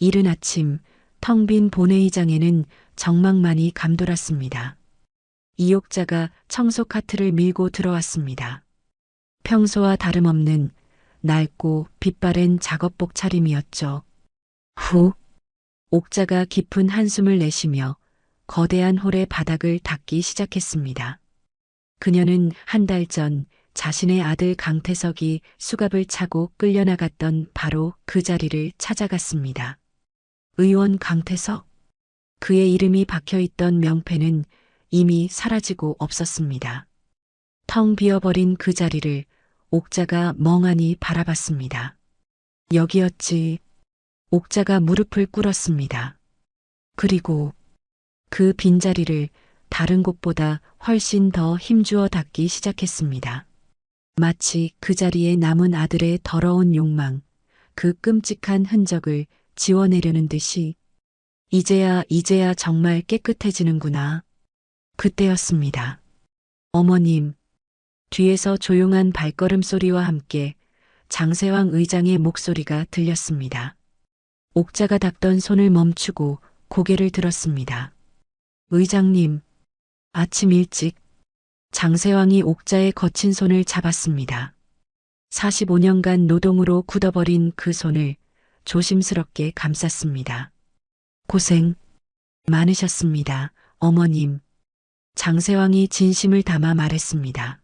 이른 아침 텅 빈 본회의장에는 정막만이 감돌았습니다. 이옥자가 청소 카트를 밀고 들어왔습니다. 평소와 다름없는 낡고 빛바랜 작업복 차림이었죠. 후, 옥자가 깊은 한숨을 내쉬며 거대한 홀의 바닥을 닦기 시작했습니다. 그녀는 한 달 전 자신의 아들 강태석이 수갑을 차고 끌려나갔던 바로 그 자리를 찾아갔습니다. 의원 강태석. 그의 이름이 박혀있던 명패는 이미 사라지고 없었습니다. 텅 비어버린 그 자리를 옥자가 멍하니 바라봤습니다. 여기였지. 옥자가 무릎을 꿇었습니다. 그리고 그 빈자리를 다른 곳보다 훨씬 더 힘주어 닦기 시작했습니다. 마치 그 자리에 남은 아들의 더러운 욕망, 그 끔찍한 흔적을 지워내려는 듯이 이제야 정말 깨끗해지는구나. 그때였습니다. 어머님, 뒤에서 조용한 발걸음 소리와 함께 장세왕 의장의 목소리가 들렸습니다. 옥자가 닦던 손을 멈추고 고개를 들었습니다. 의장님, 아침 일찍 장세왕이 옥자의 거친 손을 잡았습니다. 45년간 노동으로 굳어버린 그 손을 조심스럽게 감쌌습니다. 고생 많으셨습니다, 어머님. 장세왕이 진심을 담아 말했습니다.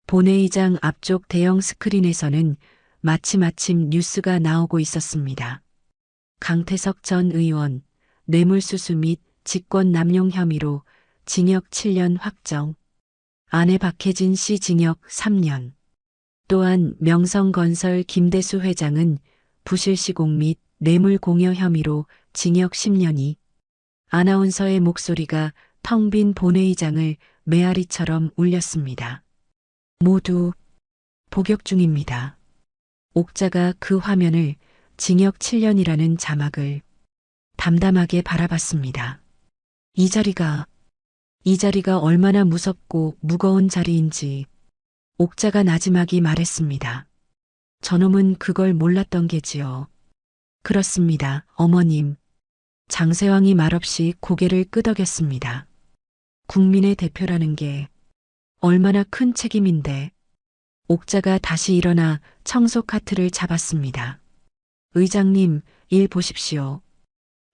본회의장 앞쪽 대형 스크린에서는 마침 뉴스가 나오고 있었습니다. 강태석 전 의원, 뇌물수수 및 직권남용 혐의로 징역 7년 확정. 아내 박혜진 씨 징역 3년. 또한 명성건설 김대수 회장은 부실시공 및 뇌물공여 혐의로 징역 10년이. 아나운서의 목소리가 텅 빈 본회의장을 메아리처럼 울렸습니다. 모두 복역 중입니다. 옥자가 그 화면을 징역 7년이라는 자막을 담담하게 바라봤습니다. 이 자리가 얼마나 무섭고 무거운 자리인지 옥자가 나지막이 말했습니다. 저놈은 그걸 몰랐던 게지요. 그렇습니다, 어머님. 장세왕이 말없이 고개를 끄덕였습니다. 국민의 대표라는 게 얼마나 큰 책임인데. 옥자가 다시 일어나 청소 카트를 잡았습니다. 의장님, 일 보십시오.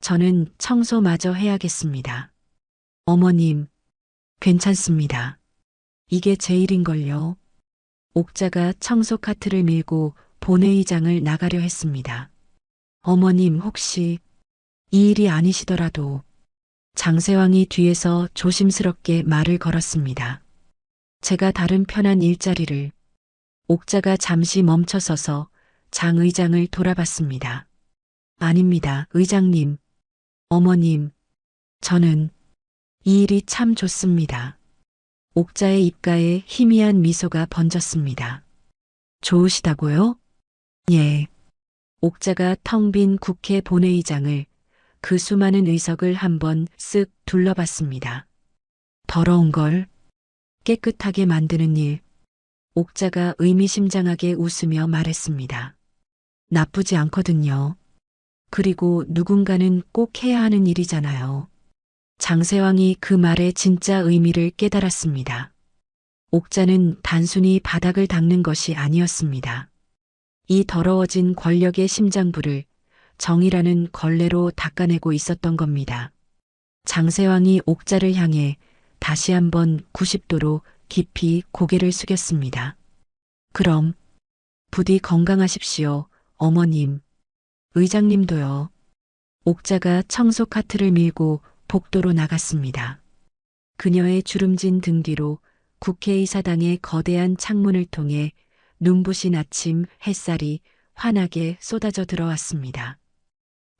저는 청소마저 해야겠습니다. 어머님, 괜찮습니다. 이게 제 일인걸요. 옥자가 청소 카트를 밀고 본회의장을 나가려 했습니다. 어머님, 혹시 이 일이 아니시더라도. 장세왕이 뒤에서 조심스럽게 말을 걸었습니다. 제가 다른 편한 일자리를. 옥자가 잠시 멈춰서서 장 의장을 돌아봤습니다. 아닙니다, 의장님. 어머님, 저는 이 일이 참 좋습니다. 옥자의 입가에 희미한 미소가 번졌습니다. 좋으시다고요? 예. 옥자가 텅 빈 국회 본회의장을, 그 수많은 의석을 한번 쓱 둘러봤습니다. 더러운 걸 깨끗하게 만드는 일. 옥자가 의미심장하게 웃으며 말했습니다. 나쁘지 않거든요. 그리고 누군가는 꼭 해야 하는 일이잖아요. 장세왕이 그 말의 진짜 의미를 깨달았습니다. 옥자는 단순히 바닥을 닦는 것이 아니었습니다. 이 더러워진 권력의 심장부를 정의라는 걸레로 닦아내고 있었던 겁니다. 장세왕이 옥자를 향해 다시 한번 90도로 깊이 고개를 숙였습니다. 그럼 부디 건강하십시오, 어머님. 의장님도요. 옥자가 청소 카트를 밀고 복도로 나갔습니다. 그녀의 주름진 등 뒤로 국회의사당의 거대한 창문을 통해 눈부신 아침 햇살이 환하게 쏟아져 들어왔습니다.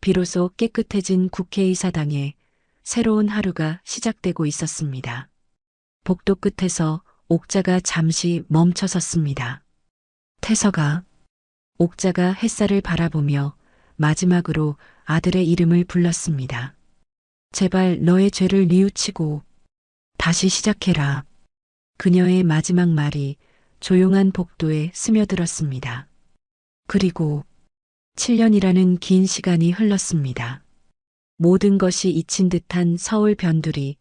비로소 깨끗해진 국회의사당에 새로운 하루가 시작되고 있었습니다. 복도 끝에서 옥자가 잠시 멈춰 섰습니다. 태서가. 옥자가 햇살을 바라보며 마지막으로 아들의 이름을 불렀습니다. 제발 너의 죄를 뉘우치고 다시 시작해라. 그녀의 마지막 말이 조용한 복도에 스며들었습니다. 그리고 7년이라는 긴 시간이 흘렀습니다. 모든 것이 잊힌 듯한 서울 변두리,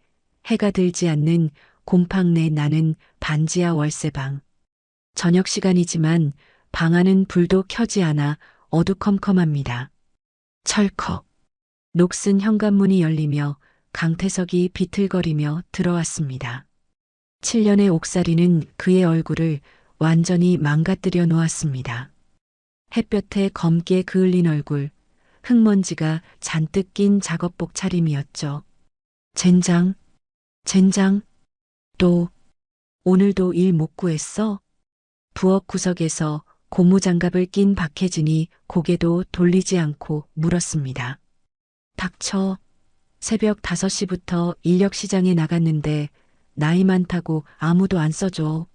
해가 들지 않는 곰팡 내 나는 반지하 월세방. 저녁 시간이지만 방 안은 불도 켜지 않아 어두컴컴합니다. 철컥. 녹슨 현관문이 열리며 강태석이 비틀거리며 들어왔습니다. 7년의 옥살이는 그의 얼굴을 완전히 망가뜨려 놓았습니다. 햇볕에 검게 그을린 얼굴, 흙먼지가 잔뜩 낀 작업복 차림이었죠. 젠장, 젠장, 또 오늘도 일 못 구했어? 부엌 구석에서 고무장갑을 낀 박혜진이 고개도 돌리지 않고 물었습니다. 닥쳐. 새벽 5시부터 인력시장에 나갔는데 나이 많다고 아무도 안 써줘.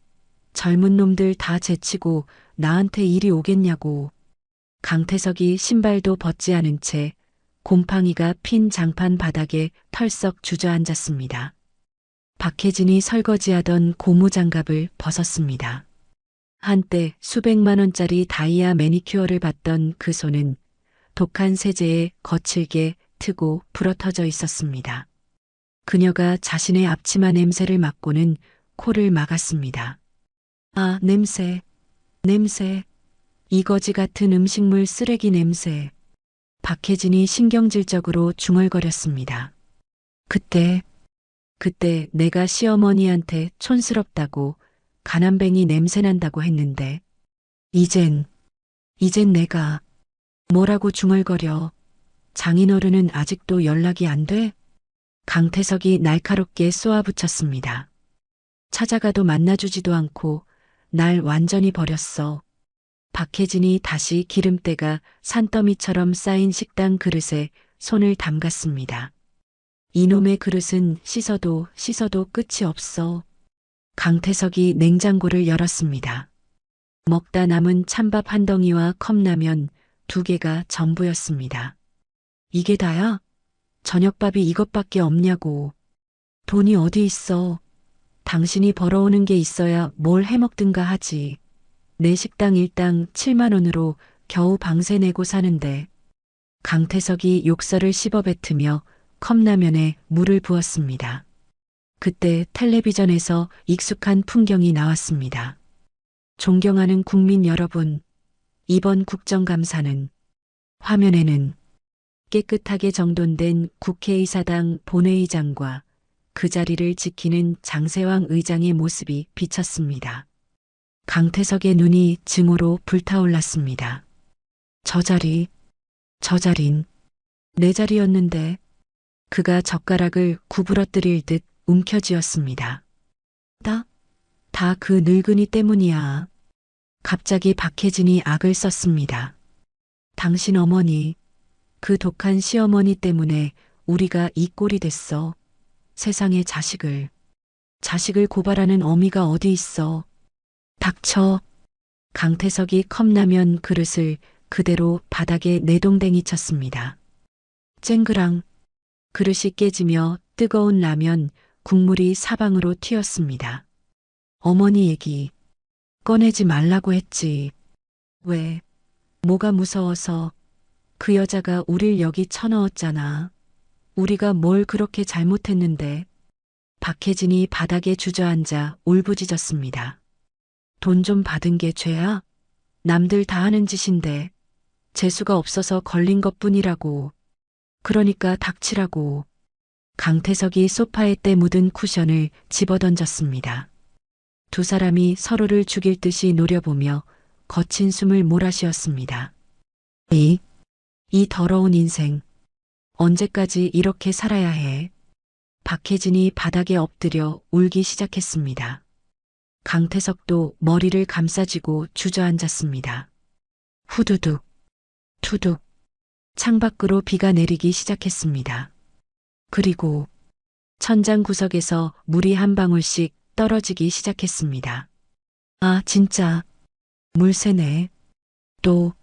젊은 놈들 다 제치고 나한테 일이 오겠냐고. 강태석이 신발도 벗지 않은 채 곰팡이가 핀 장판 바닥에 털썩 주저앉았습니다. 박혜진이 설거지하던 고무장갑을 벗었습니다. 한때 수백만 원짜리 다이아 매니큐어를 받던 그 손은 독한 세제에 거칠게 트고 불어터져 있었습니다. 그녀가 자신의 앞치마 냄새를 맡고는 코를 막았습니다. 아, 냄새, 냄새, 이 거지 같은 음식물 쓰레기 냄새. 박혜진이 신경질적으로 중얼거렸습니다. 그때 내가 시어머니한테 촌스럽다고 가난뱅이 냄새난다고 했는데 이젠 내가 뭐라고 중얼거려. 장인어른은 아직도 연락이 안 돼? 강태석이 날카롭게 쏘아붙였습니다. 찾아가도 만나주지도 않고 날 완전히 버렸어. 박혜진이 다시 기름때가 산더미처럼 쌓인 식당 그릇에 손을 담갔습니다. 이놈의 그릇은 씻어도 끝이 없어. 강태석이 냉장고를 열었습니다. 먹다 남은 찬밥 한 덩이와 컵라면 2개가 전부였습니다. 이게 다야? 저녁밥이 이것밖에 없냐고. 돈이 어디 있어. 당신이 벌어오는 게 있어야 뭘 해먹든가 하지. 내 식당 일당 7만 원으로 겨우 방세 내고 사는데. 강태석이 욕설을 씹어뱉으며 컵라면에 물을 부었습니다. 그때 텔레비전에서 익숙한 풍경이 나왔습니다. 존경하는 국민 여러분, 이번 국정감사는 화면에는 깨끗하게 정돈된 국회의사당 본회의장과 그 자리를 지키는 장세왕 의장의 모습이 비쳤습니다. 강태석의 눈이 증오로 불타올랐습니다. 저 자린 내 자리였는데. 그가 젓가락을 구부러뜨릴 듯 움켜쥐었습니다. 다 그 늙은이 때문이야. 갑자기 박혜진이 악을 썼습니다. 당신 어머니, 그 독한 시어머니 때문에 우리가 이 꼴이 됐어. 세상에 자식을 고발하는 어미가 어디 있어. 닥쳐. 강태석이 컵라면 그릇을 그대로 바닥에 내동댕이 쳤습니다. 쨍그랑. 그릇이 깨지며 뜨거운 라면, 국물이 사방으로 튀었습니다. 어머니 얘기 꺼내지 말라고 했지. 왜? 뭐가 무서워서. 그 여자가 우릴 여기 쳐넣었잖아. 우리가 뭘 그렇게 잘못했는데. 박혜진이 바닥에 주저앉아 울부짖었습니다. 돈 좀 받은 게 죄야? 남들 다 하는 짓인데. 재수가 없어서 걸린 것뿐이라고. 그러니까 닥치라고. 강태석이 소파에 때 묻은 쿠션을 집어던졌습니다. 두 사람이 서로를 죽일 듯이 노려보며 거친 숨을 몰아쉬었습니다. 이 더러운 인생. 언제까지 이렇게 살아야 해? 박혜진이 바닥에 엎드려 울기 시작했습니다. 강태석도 머리를 감싸쥐고 주저앉았습니다. 후두둑, 투둑. 창밖으로 비가 내리기 시작했습니다. 그리고 천장 구석에서 물이 한 방울씩 떨어지기 시작했습니다. 아, 진짜 물새네. 또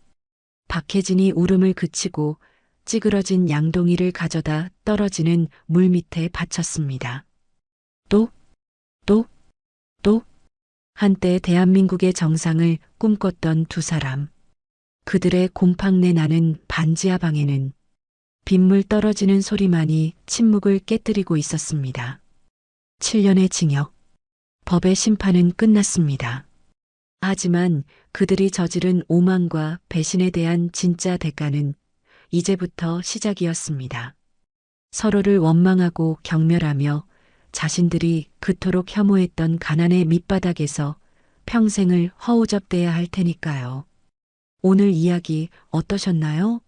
박혜진이 울음을 그치고 찌그러진 양동이를 가져다 떨어지는 물 밑에 받쳤습니다. 또, 또, 또, 한때 대한민국의 정상을 꿈꿨던 두 사람. 그들의 곰팡내 나는 반지하 방에는 빗물 떨어지는 소리만이 침묵을 깨뜨리고 있었습니다. 7년의 징역. 법의 심판은 끝났습니다. 하지만 그들이 저지른 오만과 배신에 대한 진짜 대가는 이제부터 시작이었습니다. 서로를 원망하고 경멸하며 자신들이 그토록 혐오했던 가난의 밑바닥에서 평생을 허우적대야 할 테니까요. 오늘 이야기 어떠셨나요?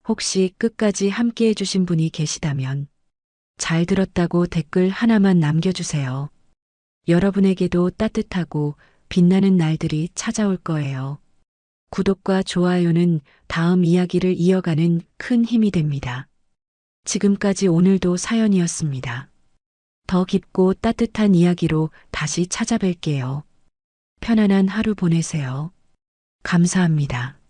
혹시 끝까지 함께 해주신 분이 계시다면 잘 들었다고 댓글 하나만 남겨주세요. 여러분에게도 따뜻하고 빛나는 날들이 찾아올 거예요. 구독과 좋아요는 다음 이야기를 이어가는 큰 힘이 됩니다. 지금까지 오늘도 사연이었습니다. 더 깊고 따뜻한 이야기로 다시 찾아뵐게요. 편안한 하루 보내세요. 감사합니다.